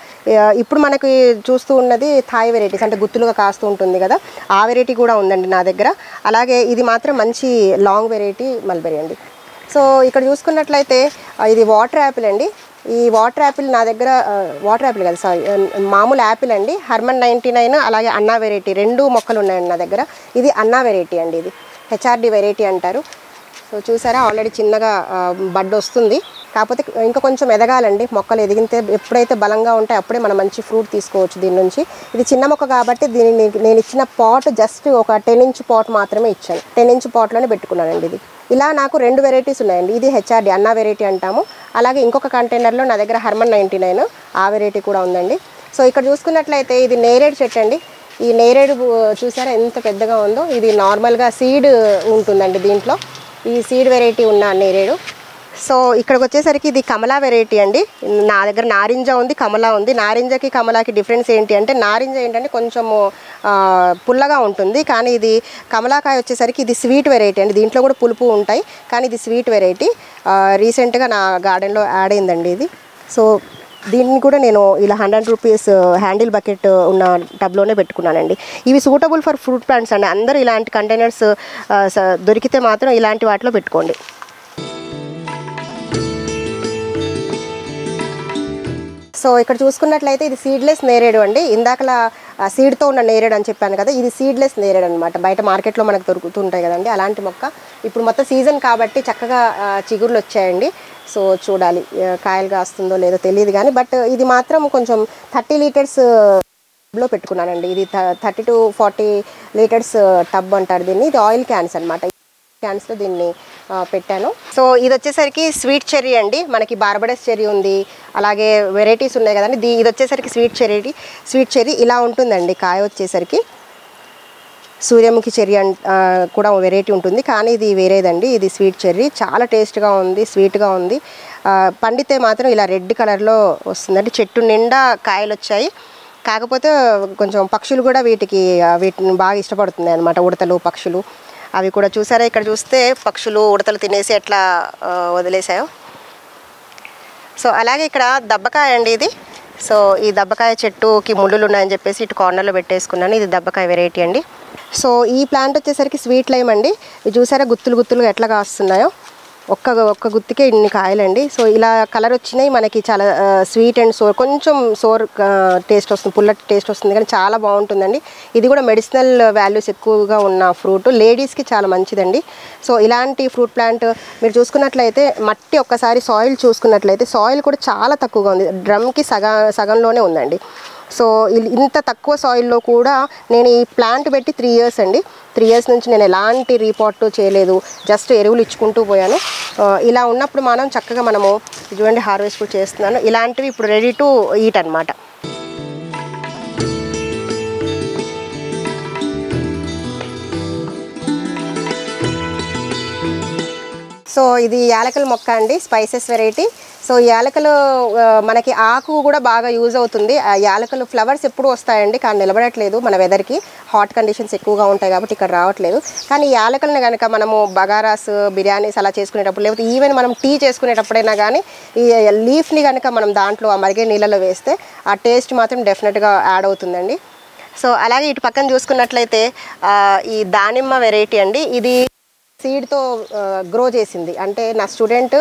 ఇప్పుడు మనకి చూస్తూ ఉన్నది థాయ్ వెరైటీస్, అంటే గుత్తులుగా కాస్తూ ఉంటుంది కదా, ఆ వెరైటీ కూడా ఉందండి నా దగ్గర. అలాగే ఇది మాత్రం మంచి లాంగ్ వెరైటీ మల్బరీ అండి. సో ఇక్కడ చూసుకున్నట్లయితే ఇది వాటర్ యాపిల్ అండి. ఈ వాటర్ యాపిల్ నా దగ్గర వాటర్ యాపిల్ కదా, సారీ, మామూలు యాపిల్ అండి. హర్మన్ 99 అలాగే అన్నా వెరైటీ 2 మొక్కలు ఉన్నాయండి నా దగ్గర. ఇది అన్నా వెరైటీ అండి. ఇది హెచ్ఆర్డి వెరైటీ అంటారు. సో చూసారా ఆల్రెడీ చిన్నగా బడ్ వస్తుంది. కాకపోతే ఇంకా కొంచెం ఎదగాలండి. మొక్కలు ఎదిగితే ఎప్పుడైతే బలంగా ఉంటే అప్పుడే మనం మంచి ఫ్రూట్ తీసుకోవచ్చు దీని నుంచి. ఇది చిన్న మొక్క కాబట్టి దీన్ని నేను ఇచ్చిన పాట్ జస్ట్ ఒక 10 ఇంచ్ పాట్ మాత్రమే ఇచ్చాను. 10 ఇంచ్ పాట్లోనే పెట్టుకున్నానండి ఇది. ఇలా నాకు 2 వెరైటీస్ ఉన్నాయండి. ఇది హెచ్ఆర్డి అన్నా వెరైటీ అంటాము. అలాగే ఇంకొక కంటైనర్లో నా దగ్గర హర్మన్ 99 ఆ వెరైటీ కూడా ఉందండి. సో ఇక్కడ చూసుకున్నట్లయితే ఇది నేరేడు చెట్టు అండి. ఈ నేరేడు చూసారా ఎంత పెద్దగా ఉందో. ఇది నార్మల్గా సీడ్ ఉంటుందండి దీంట్లో. ఈ సీడ్ వెరైటీ ఉన్న నేరేడు. సో ఇక్కడికి వచ్చేసరికి ఇది కమలా వెరైటీ అండి. నా దగ్గర నారింజ ఉంది, కమలా ఉంది. నారింజకి కమలాకి డిఫరెన్స్ ఏంటి అంటే నారింజ ఏంటంటే కొంచెము పుల్లగా ఉంటుంది, కానీ ఇది కమలాకాయ వచ్చేసరికి ఇది స్వీట్ వెరైటీ అండి. దీంట్లో కూడా పులుపు ఉంటాయి, కానీ ఇది స్వీట్ వెరైటీ. రీసెంట్గా నా గార్డెన్లో యాడ్ అయిందండి ఇది. సో దీన్ని కూడా నేను ఇలా 100 రూపీస్ హ్యాండిల్ బకెట్ ఉన్న టబ్లోనే పెట్టుకున్నానండి. ఇవి సూటబుల్ ఫర్ ఫ్రూట్ ప్లాంట్స్ అండి. అందరూ ఇలాంటి కంటైనర్స్ దొరికితే మాత్రం ఇలాంటి వాటిలో పెట్టుకోండి. సో ఇక్కడ చూసుకున్నట్లయితే ఇది సీడ్లెస్ నేరేడు అండి. ఇందాకలా సీడ్తో ఉన్న నేరేడు అని చెప్పాను కదా, ఇది సీడ్లెస్ నేరేడు అనమాట. బయట మార్కెట్లో మనకు దొరుకుతుంటాయి కదండి అలాంటి మొక్క. ఇప్పుడు మొత్తం సీజన్ కాబట్టి చక్కగా చిగుర్లు వచ్చాయండి. సో చూడాలి కాయలు కాస్తుందో లేదో తెలియదు కానీ, బట్ ఇది మాత్రం కొంచెం 30 లీటర్స్లో పెట్టుకున్నానండి. ఇది 30 to 40 లీటర్స్ టబ్ అంటారు దీన్ని. ఇది ఆయిల్ క్యాన్స్ అనమాట. క్యాన్స్లో దీన్ని పెట్టాను. సో ఇది వచ్చేసరికి స్వీట్ చెర్రీ అండి. మనకి బార్బడస్ చెర్రీ ఉంది, అలాగే వెరైటీస్ ఉన్నాయి కదండి. ఇది వచ్చేసరికి స్వీట్ చెర్రీ ఇలా ఉంటుందండి. కాయ వచ్చేసరికి సూర్యముఖి చెర్రీ కూడా వెరైటీ ఉంటుంది, కానీ ఇది వేరేదండి. ఇది స్వీట్ చెర్రీ. చాలా టేస్ట్గా ఉంది, స్వీట్గా ఉంది. పండితే మాత్రం ఇలా రెడ్ కలర్లో వస్తుందండి. చెట్టు నిండా కాయలు వచ్చాయి. కాకపోతే కొంచెం పక్షులు కూడా వీటిని బాగా ఇష్టపడుతున్నాయి అన్నమాట. ఉడతలు, పక్షులు అవి కూడా చూసారా. ఇక్కడ చూస్తే పక్షులు ఉడతలు తినేసి ఎట్లా వదిలేసాయో. సో అలాగే ఇక్కడ దబ్బకాయ అండి ఇది. సో ఈ దబ్బకాయ చెట్టుకి ముళ్ళులు ఉన్నాయని చెప్పేసి ఇటు కార్నర్లో పెట్టేసుకున్నాను. ఇది దబ్బకాయ వెరైటీ అండి. సో ఈ ప్లాంట్ వచ్చేసరికి స్వీట్ లైమ్ అండి. ఇది చూసారా గుత్తులుగా ఎట్లా కాస్తున్నాయో. ఒక్క గుత్తికే ఇన్ని కాయలండి. సో ఇలా కలర్ వచ్చినాయి, మనకి చాలా స్వీట్ అండ్ సోర్, కొంచెం సోర్ టేస్ట్ వస్తుంది, పుల్లటి టేస్ట్ వస్తుంది, కానీ చాలా బాగుంటుందండి. ఇది కూడా మెడిసినల్ వాల్యూస్ ఎక్కువగా ఉన్న ఫ్రూట్, లేడీస్కి చాలా మంచిదండి. సో ఇలాంటి ఫ్రూట్ ప్లాంట్ మీరు చూసుకున్నట్లయితే మట్టి ఒక్కసారి సాయిల్ చూసుకున్నట్లయితే సాయిల్ కూడా చాలా తక్కువగా ఉంది, డ్రమ్కి సగంలోనే ఉందండి. సో ఇంత తక్కువ సాయిల్లో కూడా నేను ఈ ప్లాంట్ పెట్టి 3 ఇయర్స్ అండి. 3 ఇయర్స్ నుంచి నేను ఎలాంటి రీపాట్ చేయలేదు, జస్ట్ ఎరువులు ఇచ్చుకుంటూ పోయాను. ఇలా ఉన్నప్పుడు మనం చక్కగా మనము చూడండి హార్వెస్ట్ కూడా చేస్తున్నాను. ఇలాంటివి ఇప్పుడు రెడీ టు ఈట్ అనమాట. సో ఇది యాలకల మొక్క అండి, స్పైసెస్ వెరైటీ. సో యాలకలు మనకి ఆకు కూడా బాగా యూజ్ అవుతుంది. యాలకలు ఫ్లవర్స్ ఎప్పుడు వస్తాయండి, కానీ నిలబడట్లేదు, మన వెదర్కి హాట్ కండిషన్స్ ఎక్కువగా ఉంటాయి కాబట్టి ఇక్కడ రావట్లేదు. కానీ యాలకలను కనుక మనము బగారాస్, బిర్యానీస్ అలా చేసుకునేటప్పుడు, లేకపోతే ఈవెన్ మనం టీ చేసుకునేటప్పుడైనా కానీ ఈ లీఫ్ని కనుక మనం దాంట్లో ఆ మరిగే నీళ్ళలో వేస్తే ఆ టేస్ట్ మాత్రం డెఫినెట్గా యాడ్ అవుతుందండి. సో అలాగే ఇటు పక్కన చూసుకున్నట్లయితే ఈ దానిమ్మ వెరైటీ అండి. ఇది సీడ్తో గ్రో చేసింది, అంటే నా స్టూడెంట్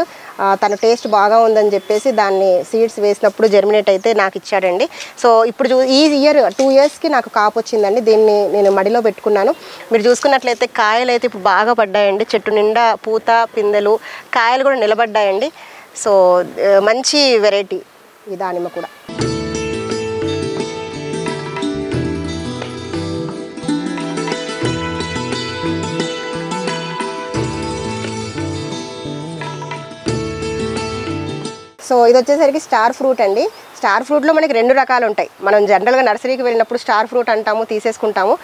తన టేస్ట్ బాగా ఉందని చెప్పేసి దాన్ని సీడ్స్ వేసినప్పుడు జర్మినేట్ అయితే నాకు ఇచ్చాడండి. సో ఇప్పుడు ఈ ఇయర్ 2 ఇయర్స్కి నాకు కాపు వచ్చిందండి. దీన్ని నేను మడిలో పెట్టుకున్నాను. మీరు చూసుకున్నట్లయితే కాయలు అయితే ఇప్పుడు బాగా పడ్డాయండి, చెట్టు నిండా పూత పిందెలు, కాయలు కూడా నిలబడ్డాయండి. సో మంచి వెరైటీ ఈ దానిమ్మ కూడా. సో ఇది వచ్చేసరికి స్టార్ ఫ్రూట్ అండి. స్టార్ ఫ్రూట్లో మనకి 2 రకాలు ఉంటాయి. మనం జనరల్గా నర్సరీకి వెళ్ళినప్పుడు స్టార్ ఫ్రూట్ అంటాము, తీసేసుకుంటాము.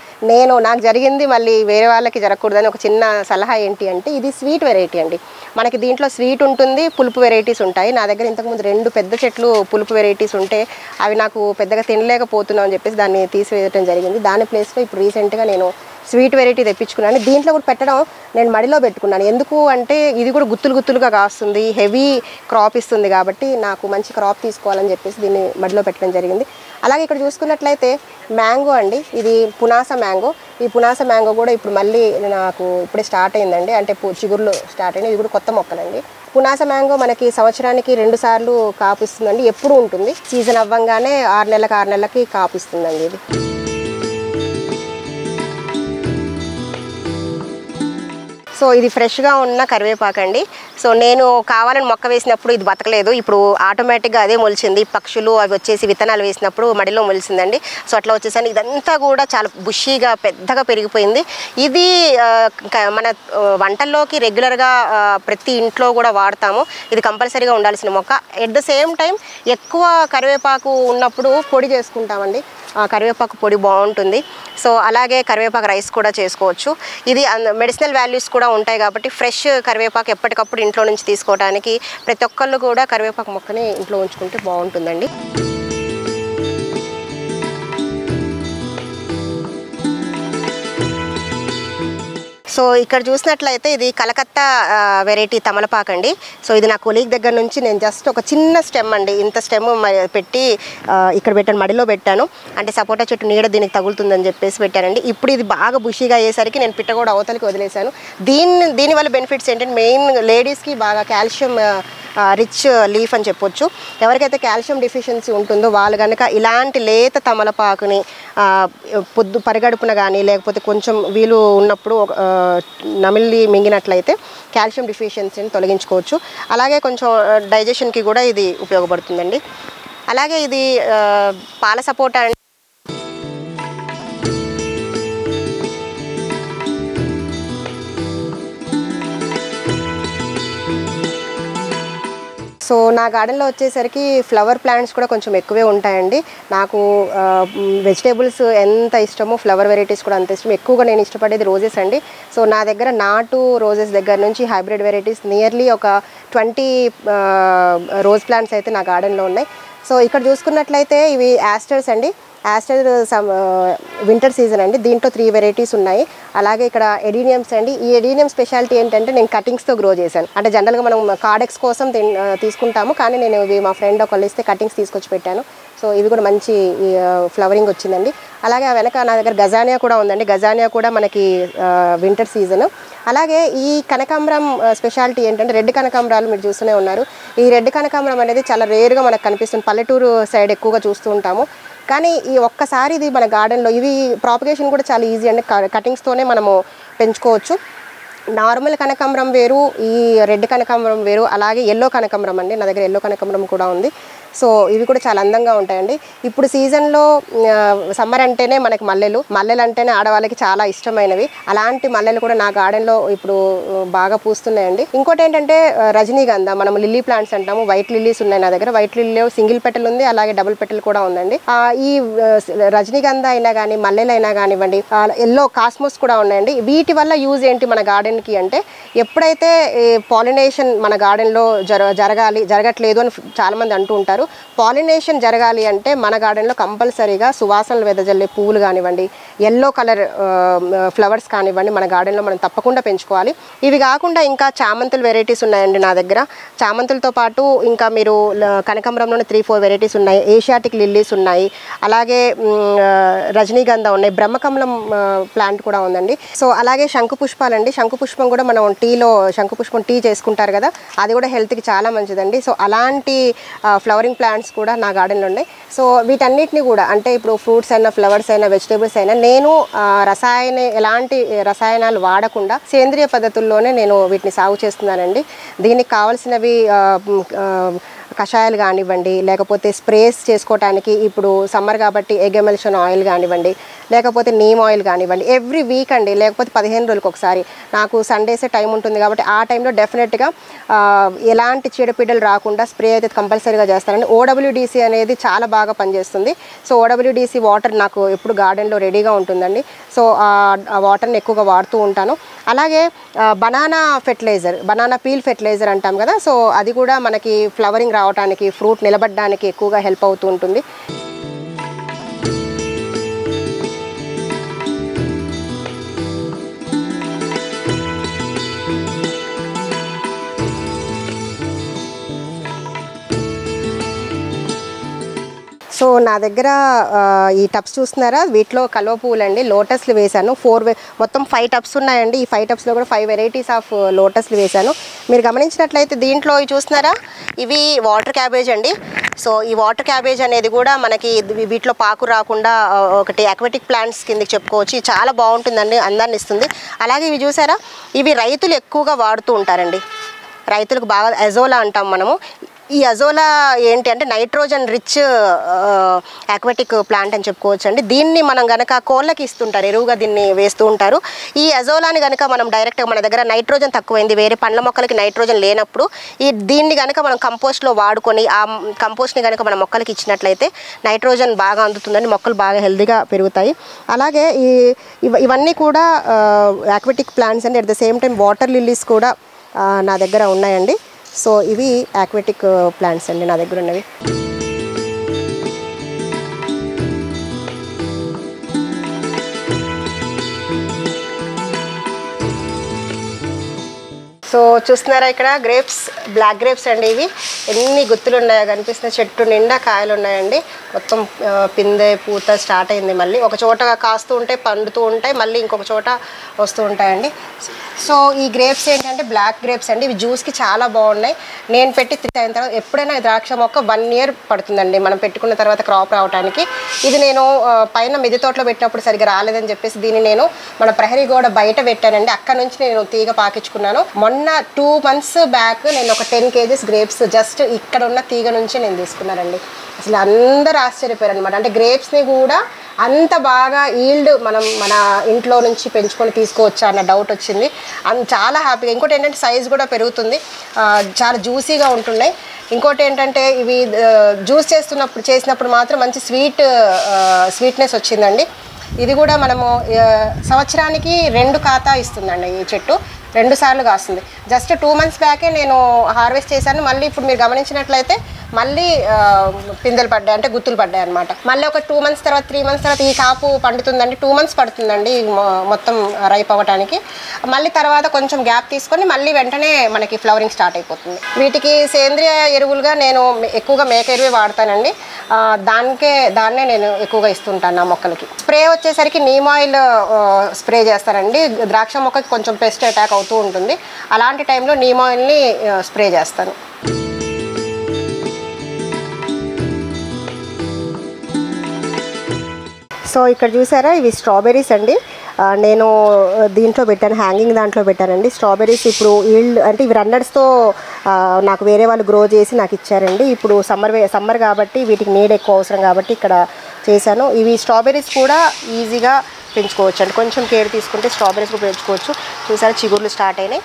నాకు జరిగింది, మళ్ళీ వేరే వాళ్ళకి జరగకూడదని ఒక చిన్న సలహా ఏంటి అంటే, ఇది స్వీట్ వెరైటీ అండి. మనకి దీంట్లో స్వీట్ ఉంటుంది, పులుపు వెరైటీస్ ఉంటాయి. నా దగ్గర ఇంతకుముందు 2 పెద్ద చెట్లు పులుపు వెరైటీస్ ఉంటే అవి నాకు పెద్దగా తినలేకపోతున్నాం అని చెప్పేసి దాన్ని తీసివేయడం జరిగింది. దాని ప్లేస్లో ఇప్పుడు రీసెంట్గా నేను స్వీట్ వెరైటీ తెప్పించుకున్నాను. దీంట్లో కూడా పెట్టడం నేను మడిలో పెట్టుకున్నాను. ఎందుకు అంటే ఇది కూడా గుత్తులుగా కాస్తుంది, హెవీ క్రాప్ ఇస్తుంది కాబట్టి నాకు మంచి క్రాప్ తీసుకోవాలని చెప్పేసి దీన్ని మడిలో పెట్టడం జరిగింది. అలాగే ఇక్కడ చూసుకున్నట్లయితే మ్యాంగో అండి, ఇది పునాస మ్యాంగో. ఈ పునాస మ్యాంగో కూడా ఇప్పుడు మళ్ళీ నాకు ఇప్పుడే స్టార్ట్ అయిందండి, అంటే చిగురులు స్టార్ట్ అయినాయి. ఇది కూడా కొత్త మొక్కలండి. పునాస మ్యాంగో మనకి సంవత్సరానికి 2 సార్లు కాపిస్తుందండి, ఎప్పుడు ఉంటుంది. సీజన్ అవ్వంగానే 6 నెలలకి కాపిస్తుందండి ఇది. సో ఇది ఫ్రెష్గా ఉన్న కరివేపాకు అండి. సో నేను కావాలని మొక్క వేసినప్పుడు ఇది బతకలేదు, ఇప్పుడు ఆటోమేటిక్గా అదే మొలిచింది. పక్షులు అవి వచ్చేసి విత్తనాలు వేసినప్పుడు మడిలో మొలిచిందండి. సో అట్లా వచ్చేసరికి ఇదంతా కూడా చాలా బుషీగా పెద్దగా పెరిగిపోయింది. ఇది మన వంటల్లోకి రెగ్యులర్గా ప్రతి ఇంట్లో కూడా వాడతాము. ఇది కంపల్సరీగా ఉండాల్సిన మొక్క. ఎట్ ద సేమ్ టైం ఎక్కువ కరివేపాకు ఉన్నప్పుడు పొడి చేసుకుంటామండి, కరివేపాకు పొడి బాగుంటుంది. సో అలాగే కరివేపాకు రైస్ కూడా చేసుకోవచ్చు. ఇది మెడిసినల్ వాల్యూస్ కూడా ఉంటాయి కాబట్టి ఫ్రెష్ కరివేపాకు ఎప్పటికప్పుడు ఇంట్లో నుంచి తీసుకోవడానికి ప్రతి ఒక్కళ్ళు కూడా కరివేపాకు మొక్కని ఇంట్లో ఉంచుకుంటే బాగుంటుందండి. సో ఇక్కడ చూసినట్లయితే ఇది కలకత్తా వెరైటీ తమలపాకు అండి. సో ఇది నా కొలీగ్ దగ్గర నుంచి నేను జస్ట్ ఒక చిన్న స్టెమ్ అండి, ఇంత స్టెమ్ పెట్టి ఇక్కడ పెట్టాను, మడిలో పెట్టాను. అంటే సపోటా చెట్టు నీడ దీనికి తగులుతుందని చెప్పేసి పెట్టానండి. ఇప్పుడు ఇది బాగా బుషీగా అయ్యేసరికి నేను పిట్టగోడ అవతలకి వదిలేశాను. దీనివల్ల బెనిఫిట్స్ ఏంటంటే మెయిన్ లేడీస్కి బాగా కాల్షియం రిచ్ లీఫ్ అని చెప్పొచ్చు. ఎవరికైతే కాల్షియం డిఫిషియన్సీ ఉంటుందో వాళ్ళు కనుక ఇలాంటి లేత తమలపాకుని పరిగడుపున కానీ లేకపోతే కొంచెం వీలు ఉన్నప్పుడు నమిలి మింగినట్లయితే కాల్షియం డిఫిషియన్సీని తొలగించుకోవచ్చు. అలాగే కొంచెం డైజెషన్కి కూడా ఇది ఉపయోగపడుతుందండి. అలాగే ఇది పాల సపోటా. సో నా గార్డెన్లో వచ్చేసరికి ఫ్లవర్ ప్లాంట్స్ కూడా కొంచెం ఎక్కువే ఉంటాయండి. నాకు వెజిటేబుల్స్ ఎంత ఇష్టమో ఫ్లవర్ వెరైటీస్ కూడా అంత ఇష్టం. ఎక్కువగా నేను ఇష్టపడేది రోజెస్ అండి. సో నా దగ్గర నాటు రోజెస్ దగ్గర నుంచి హైబ్రిడ్ వెరైటీస్ నియర్లీ ఒక 20 రోజ్ ప్లాంట్స్ అయితే నా గార్డెన్లో ఉన్నాయి. సో ఇక్కడ చూసుకున్నట్లయితే ఇవి యాస్టర్స్ అండి. యాస్టర్ వింటర్ సీజన్ అండి. దీంట్లో 3 వెరైటీస్ ఉన్నాయి. అలాగే ఇక్కడ ఎడీనియమ్స్ అండి. ఈ ఎడీనియం స్పెషాలిటీ ఏంటంటే నేను కటింగ్స్తో గ్రో చేశాను. అంటే జనరల్గా మనం కార్డెక్స్ కోసం తీసుకుంటాము, కానీ నేను ఇవి మా ఫ్రెండ్ ఒకళ్ళు ఇస్తే కటింగ్స్ తీసుకొచ్చి పెట్టాను. సో ఇవి కూడా మంచి ఫ్లవరింగ్ వచ్చిందండి. అలాగే ఆ వెనక నా దగ్గర గజానియా కూడా ఉందండి. గజానియా కూడా మనకి వింటర్ సీజన్. అలాగే ఈ కనకాంబరం స్పెషాలిటీ ఏంటంటే రెడ్ కనకాంబరాలు మీరు చూస్తూనే ఉన్నారు. ఈ రెడ్ కనకాంబరం అనేది చాలా రేర్గా మనకు కనిపిస్తుంది. పల్లెటూరు సైడ్ ఎక్కువగా చూస్తూ ఉంటాము. కానీ ఈ ఒక్కసారి ఇది మన గార్డెన్లో ఇవి ప్రాపగేషన్ కూడా చాలా ఈజీ అండి. కటింగ్స్తోనే మనము పెంచుకోవచ్చు. నార్మల్ కనకాంబరం వేరు, ఈ రెడ్ కనకాంబరం వేరు. అలాగే ఎల్లో కనకాంబరం అండి, నా దగ్గర ఎల్లో కనకాంబరం కూడా ఉంది. సో ఇవి కూడా చాలా అందంగా ఉంటాయండి. ఇప్పుడు సీజన్లో సమ్మర్ అంటేనే మనకి మల్లెలు అంటేనే ఆడవాళ్ళకి చాలా ఇష్టమైనవి. అలాంటి మల్లెలు కూడా నా గార్డెన్లో ఇప్పుడు బాగా పూస్తున్నాయండి. ఇంకోటి ఏంటంటే రజనీగంధ, మనం లిల్లీ ప్లాంట్స్ అంటాము. వైట్ లిల్లీస్ ఉన్నాయి నా దగ్గర. వైట్ లిల్లీ సింగిల్ పెటల్ ఉంది, అలాగే డబుల్ పెటల్ కూడా ఉందండి. ఈ రజనీగంధ అయినా కానీ మల్లెలు అయినా కానివ్వండి, ఎల్లో కాస్మోస్ కూడా ఉన్నాయండి. వీటి వల్ల యూజ్ ఏంటి మన గార్డెన్కి అంటే, ఎప్పుడైతే పాలినేషన్ మన గార్డెన్లో జరగట్లేదు అని చాలామంది అంటూ ఉంటారు. పాలినేషన్ జరగాలి అంటే మన గార్డెన్లో కంపల్సరీగా సువాసనలు వెదజల్లే పువ్వులు కానివ్వండి, ఎల్లో కలర్ ఫ్లవర్స్ కానివ్వండి మన గార్డెన్లో మనం తప్పకుండా పెంచుకోవాలి. ఇవి కాకుండా ఇంకా చామంతుల వెరైటీస్ ఉన్నాయండి నా దగ్గర. చామంతులతో పాటు ఇంకా మీరు కనకాంబరంలోనే 3-4 వెరైటీస్ ఉన్నాయి. ఏషియాటిక్ లిల్లీస్ ఉన్నాయి, అలాగే రజనీగంధ ఉన్నాయి, బ్రహ్మకమలం ప్లాంట్ కూడా ఉందండి. సో అలాగే శంకుపుష్పాలండి. శంకుపుష్పం కూడా మనం శంకుపుష్పం టీ చేసుకుంటారు కదా, అది కూడా హెల్త్కి చాలా మంచిదండి. సో అలాంటి ఫ్లవరింగ్ ప్లాంట్స్ కూడా నా గార్డెన్లో ఉన్నాయి. సో వీటన్నిటిని కూడా అంటే ఇప్పుడు ఫ్రూట్స్ అయినా, ఫ్లవర్స్ అయినా, వెజిటేబుల్స్ అయినా నేను ఎలాంటి రసాయనాలు వాడకుండా సేంద్రియ పద్ధతుల్లోనే నేను వీటిని సాగు చేస్తున్నానండి. దీనికి కావాల్సినవి కషాయాలు కానివ్వండి, లేకపోతే స్ప్రేస్ చేసుకోవటానికి ఇప్పుడు సమ్మర్ కాబట్టి ఎగ్ ఎమల్షన్ ఆయిల్ కానివ్వండి, లేకపోతే నీమ్ ఆయిల్ కానివ్వండి, ఎవ్రీ వీక్ అండి, లేకపోతే 15 రోజులకు ఒకసారి నాకు సండేసే టైం ఉంటుంది కాబట్టి ఆ టైంలో డెఫినెట్గా ఎలాంటి చీడపీడలు రాకుండా స్ప్రే అయితే కంపల్సరీగా చేస్తానండి. OWDC అనేది చాలా బాగా పనిచేస్తుంది. సో OWDC వాటర్ నాకు ఎప్పుడు గార్డెన్లో రెడీగా ఉంటుందండి. సో ఆ వాటర్ని ఎక్కువగా వాడుతూ ఉంటాను. అలాగే బనానా పీల్ ఫెర్టిలైజర్ అంటాం కదా, సో అది కూడా మనకి ఫ్లవరింగ్ రావడానికి, ఫ్రూట్ నిలబడడానికి ఎక్కువగా హెల్ప్ అవుతూ ఉంటుంది. సో నా దగ్గర ఈ టబ్స్ చూస్తున్నారా, వీటిలో కలువ పువ్వులండి, లోటస్లు వేశాను. మొత్తం 5 టబ్స్ ఉన్నాయండి. ఈ 5 టబ్స్లో కూడా 5 వెరైటీస్ ఆఫ్ లోటస్లు వేశాను. మీరు గమనించినట్లయితే దీంట్లో చూస్తున్నారా, ఇవి వాటర్ క్యాబేజ్ అండి. సో ఈ వాటర్ క్యాబేజ్ అనేది కూడా మనకి వీటిలో పాకు రాకుండా ఒకటి అక్వాటిక్ ప్లాంట్స్ కిందకి చెప్పుకోవచ్చు. ఇది చాలా బాగుంటుందండి, అందాన్ని ఇస్తుంది. అలాగే ఇవి చూసారా, ఇవి రైతులు ఎక్కువగా వాడుతూ ఉంటారండి. రైతులకు బాగా అజోలా అంటాం మనము. ఈ అజోలా ఏంటి అంటే నైట్రోజన్ రిచ్ అక్వాటిక్ ప్లాంట్ అని చెప్పుకోవచ్చు అండి. దీన్ని మనం గనక కోళ్ళకి ఇస్తుంటారు, ఎరువుగా దీన్ని వేస్తూ ఉంటారు. ఈ అజోలాని కనుక మనం డైరెక్ట్గా మన దగ్గర నైట్రోజన్ తక్కువైంది, వేరే పండ్ల మొక్కలకి నైట్రోజన్ లేనప్పుడు దీన్ని కనుక మనం కంపోస్ట్లో వాడుకొని ఆ కంపోస్ట్ని కనుక మన మొక్కలకి ఇచ్చినట్లయితే నైట్రోజన్ బాగా అందుతుందని మొక్కలు బాగా హెల్తీగా పెరుగుతాయి. అలాగే ఇవన్నీ కూడా అక్వాటిక్ ప్లాంట్స్ అండి. At the same time water lilies కూడా నా దగ్గర ఉన్నాయండి. సో ఇవి అక్వాటిక్ ప్లాంట్స్ అండి నా దగ్గర ఉన్నవి. సో చూస్తున్నారా ఇక్కడ గ్రేప్స్, బ్లాక్ గ్రేప్స్ అండి. ఇవి ఎన్ని గుత్తులు ఉన్నాయో కనిపిస్తున్నాయి. చెట్టు నిండా కాయలు ఉన్నాయండి. మొత్తం పిందె పూత స్టార్ట్ అయింది. మళ్ళీ ఒక చోట కాస్తూ ఉంటాయి, పండుతూ ఉంటాయి, మళ్ళీ ఇంకొక చోట వస్తూ ఉంటాయండి. సో ఈ గ్రేప్స్ ఏంటంటే బ్లాక్ గ్రేప్స్ అండి. ఇవి జ్యూస్కి చాలా బాగున్నాయి. నేను పెట్టి 3 అయిన తర్వాత ఎప్పుడైనా ద్రాక్ష మొక్క 1 year పడుతుందండి మనం పెట్టుకున్న తర్వాత క్రాప్ రావడానికి. ఇది నేను పైన మిద్దె తోటలో పెట్టినప్పుడు సరిగ్గా రాలేదని చెప్పేసి దీన్ని నేను మన ప్రహరీ గోడ బయట పెట్టానండి. అక్కడ నుంచి నేను తీగ పాకించుకున్నాను. మొన్న 2 months బ్యాక్ నేను ఒక 10 kgs గ్రేప్స్ జస్ట్ ఇక్కడ ఉన్న తీగ నుంచి నేను తీసుకున్నానండి. అసలు అందరూ ఆశ్చర్యపోయారు అనమాట. అంటే గ్రేప్స్ని కూడా అంత బాగా ఈల్డ్ మనం మన ఇంట్లో నుంచి పెంచుకొని తీసుకోవచ్చా అన్న డౌట్ వచ్చింది. చాలా హ్యాపీగా. ఇంకోటి ఏంటంటే సైజ్ కూడా పెరుగుతుంది, చాలా జ్యూసీగా ఉంటున్నాయి. ఇంకోటి ఏంటంటే ఇవి జ్యూస్ చేసినప్పుడు మాత్రం మంచి స్వీట్నెస్ వచ్చిందండి. ఇది కూడా మనము సంవత్సరానికి 2 ఖాతా ఇస్తుందండి. ఈ చెట్టు 2 సార్లు కాస్తుంది. జస్ట్ 2 months బ్యాకే నేను హార్వెస్ట్ చేశాను. మళ్ళీ ఇప్పుడు మీరు గమనించినట్లయితే మళ్ళీ పిందెలు పడ్డాయి, అంటే గుత్తులు పడ్డాయి అనమాట. మళ్ళీ ఒక 2 months తర్వాత 3 months తర్వాత ఈ కాపు పండుతుందండి. 2 months పడుతుందండి మొత్తం రైప్ అవ్వడానికి. మళ్ళీ తర్వాత కొంచెం గ్యాప్ తీసుకొని మళ్ళీ వెంటనే మనకి ఫ్లవరింగ్ స్టార్ట్ అయిపోతుంది. వీటికి సేంద్రియ ఎరువులుగా నేను ఎక్కువగా మేక ఎరువే వాడతానండి. దాన్నే నేను ఎక్కువగా ఇస్తుంటాను నా మొక్కలకి. స్ప్రే వచ్చేసరికి నీమ్ ఆయిల్ స్ప్రే చేస్తానండి. ద్రాక్ష మొక్కకి కొంచెం పెస్ట్ అటాక్ అవుతూ ఉంటుంది, అలాంటి టైంలో నీమ్ ఆయిల్ని స్ప్రే చేస్తాను. సో ఇక్కడ చూసారా, ఇవి స్ట్రాబెర్రీస్ అండి. నేను దీంట్లో పెట్టాను, హ్యాంగింగ్ దాంట్లో పెట్టానండి. స్ట్రాబెర్రీస్ ఇప్పుడు ఈల్డ్ అంటే ఇవి రన్నర్స్తో నాకు వేరే వాళ్ళు గ్రో చేసి నాకు ఇచ్చారండి. ఇప్పుడు సమ్మర్ కాబట్టి వీటికి నీడ్ ఎక్కువ అవసరం కాబట్టి ఇక్కడ చేశాను. ఇవి స్ట్రాబెర్రీస్ కూడా ఈజీగా పెంచుకోవచ్చు అండి. కొంచెం కేర్ తీసుకుంటే స్ట్రాబెర్రీస్ కూడా పెంచుకోవచ్చు. చూసారా, చిగుర్లు స్టార్ట్ అయినాయి.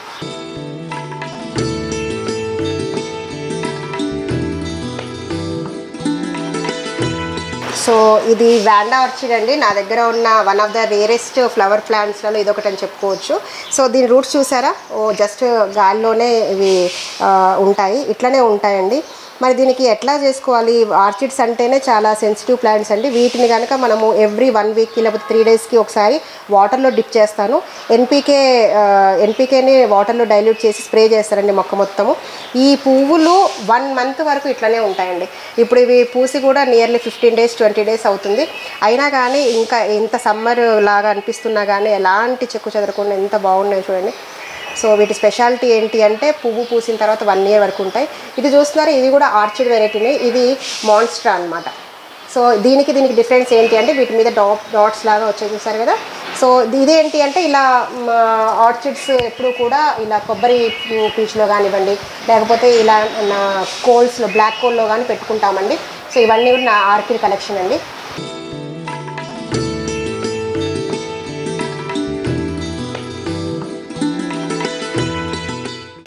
సో ఇది వాండా ఆర్చిడ్ అండి. నా దగ్గర ఉన్న one of the rarest flower ప్లాంట్స్లలో ఇదొకటి అని చెప్పుకోవచ్చు. సో దీని రూట్స్ చూసారా, జస్ట్ గాల్లోనే ఇవి ఉంటాయి, ఇట్లనే ఉంటాయండి. మరి దీనికి ఎట్లా చేసుకోవాలి? ఆర్చిడ్స్ అంటేనే చాలా సెన్సిటివ్ ప్లాంట్స్ అండి. వీటిని కనుక మనము ఎవ్రీ 1 weekకి లేకపోతే 3 daysకి ఒకసారి వాటర్లో డిప్ చేస్తాను. ఎన్పీకేని వాటర్లో డైల్యూట్ చేసి స్ప్రే చేస్తారండి మొక్క మొత్తము. ఈ పువ్వులు 1 month వరకు ఇట్లనే ఉంటాయండి. ఇప్పుడు ఇవి పూసి కూడా నియర్లీ 15 days 20 days అవుతుంది. అయినా కానీ ఇంకా ఎంత సమ్మర్ లాగా అనిపిస్తున్నా కానీ ఎలాంటి చెక్కు చెదరకుండా ఎంత బాగున్నాయి చూడండి. సో వీటి స్పెషాలిటీ ఏంటి అంటే పువ్వు పూసిన తర్వాత 1 year వరకు ఉంటాయి. ఇది చూస్తున్నారు, ఇది కూడా ఆర్చిడ్ వెరైటీనే. ఇది మాన్స్ట్రా అనమాట. సో దీనికి డిఫరెన్స్ ఏంటి అంటే వీటి మీద డాట్స్ లాగా వచ్చాయి చూసారు కదా. సో ఇదేంటి అంటే ఇలా ఆర్చిడ్స్ ఎప్పుడు కూడా ఇలా కొబ్బరి పీచులో కానివ్వండి, లేకపోతే ఇలా కోల్స్లో బ్లాక్ కోల్లో కానీ పెట్టుకుంటామండి. సో ఇవన్నీ కూడా నా ఆర్కిడ్ కలెక్షన్ అండి.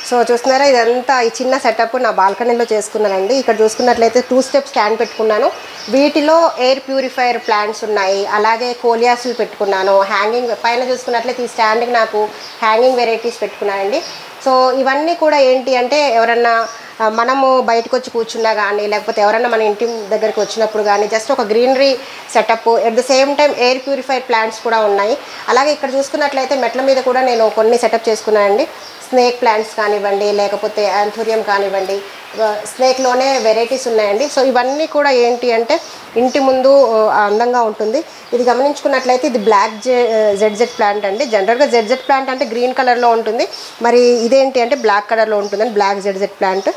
సో చూస్తున్నారా, ఇదంతా ఈ చిన్న సెటప్ నా బాల్కనీలో చేసుకున్నానండి. ఇక్కడ చూసుకున్నట్లయితే 2 step స్టాండ్ పెట్టుకున్నాను. వీటిలో ఎయిర్ ప్యూరిఫైయర్ ప్లాంట్స్ ఉన్నాయి, అలాగే కోలియాసులు పెట్టుకున్నాను. హ్యాంగింగ్ పైన చూసుకున్నట్లయితే ఈ స్టాండ్కి నాకు హ్యాంగింగ్ వెరైటీస్ పెట్టుకున్నానండి. సో ఇవన్నీ కూడా ఏంటి అంటే ఎవరన్నా మనము బయటకు వచ్చి కూర్చున్నా కానీ, లేకపోతే ఎవరన్నా మన ఇంటి దగ్గరికి వచ్చినప్పుడు కానీ జస్ట్ ఒక greenery setup, at the same time air purifier plants కూడా ఉన్నాయి. అలాగే ఇక్కడ చూసుకున్నట్లయితే మెట్ల మీద కూడా నేను కొన్ని సెటప్ చేసుకున్నానండి. స్నేక్ ప్లాంట్స్ కానివ్వండి, లేకపోతే యాంథూరియం కానివ్వండి, స్నేక్లోనే వెరైటీస్ ఉన్నాయండి. సో ఇవన్నీ కూడా ఏంటి అంటే ఇంటి ముందు అందంగా ఉంటుంది. ఇది గమనించుకున్నట్లయితే ఇది బ్లాక్ జెడ్ ప్లాంట్ అండి. జనరల్గా జెడ్ ప్లాంట్ అంటే గ్రీన్ కలర్లో ఉంటుంది, మరి ఇదేంటి అంటే బ్లాక్ కలర్లో ఉంటుందని బ్లాక్ జెడ్ ప్లాంట్.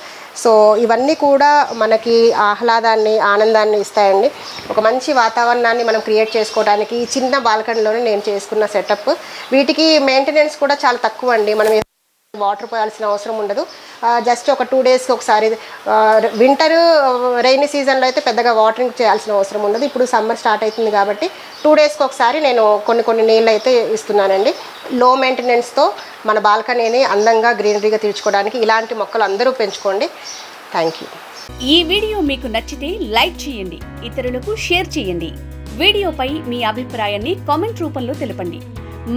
సో ఇవన్నీ కూడా మనకి ఆహ్లాదాన్ని, ఆనందాన్ని ఇస్తాయండి. ఒక మంచి వాతావరణాన్ని మనం క్రియేట్ చేసుకోవడానికి ఈ చిన్న బాల్కనీలోనే నేను చేసుకున్న సెటప్. వీటికి మెయింటెనెన్స్ కూడా చాలా తక్కువ అండి. మనం వాటర్ పోయాల్సిన అవసరం ఉండదు. జస్ట్ ఒక 2 daysకి ఒకసారి, వింటర్ రైనీ సీజన్లో అయితే పెద్దగా వాటరింగ్ చేయాల్సిన అవసరం ఉండదు. ఇప్పుడు సమ్మర్ స్టార్ట్ అవుతుంది కాబట్టి 2 daysకి ఒకసారి నేను కొన్ని నీళ్ళు అయితే ఇస్తున్నానండి. లో మెయింటెనెన్స్తో మన బాల్కనీని అందంగా గ్రీనరీగా తీర్చుకోవడానికి ఇలాంటి మొక్కలు అందరూ పెంచుకోండి. Thank you. ఈ వీడియో మీకు నచ్చితే లైక్ చేయండి, ఇతరులకు షేర్ చేయండి. వీడియోపై మీ అభిప్రాయాన్ని కామెంట్ రూపంలో తెలపండి.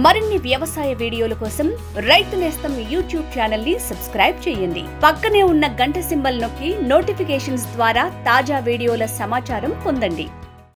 మరిన్ని వ్యవసాయ వీడియోల కోసం రైతు నేస్తం యూట్యూబ్ ఛానల్ ని సబ్స్క్రైబ్ చేయండి. పక్కనే ఉన్న గంట సింబల్ నొక్కి నోటిఫికేషన్స్ ద్వారా తాజా వీడియోల సమాచారం పొందండి.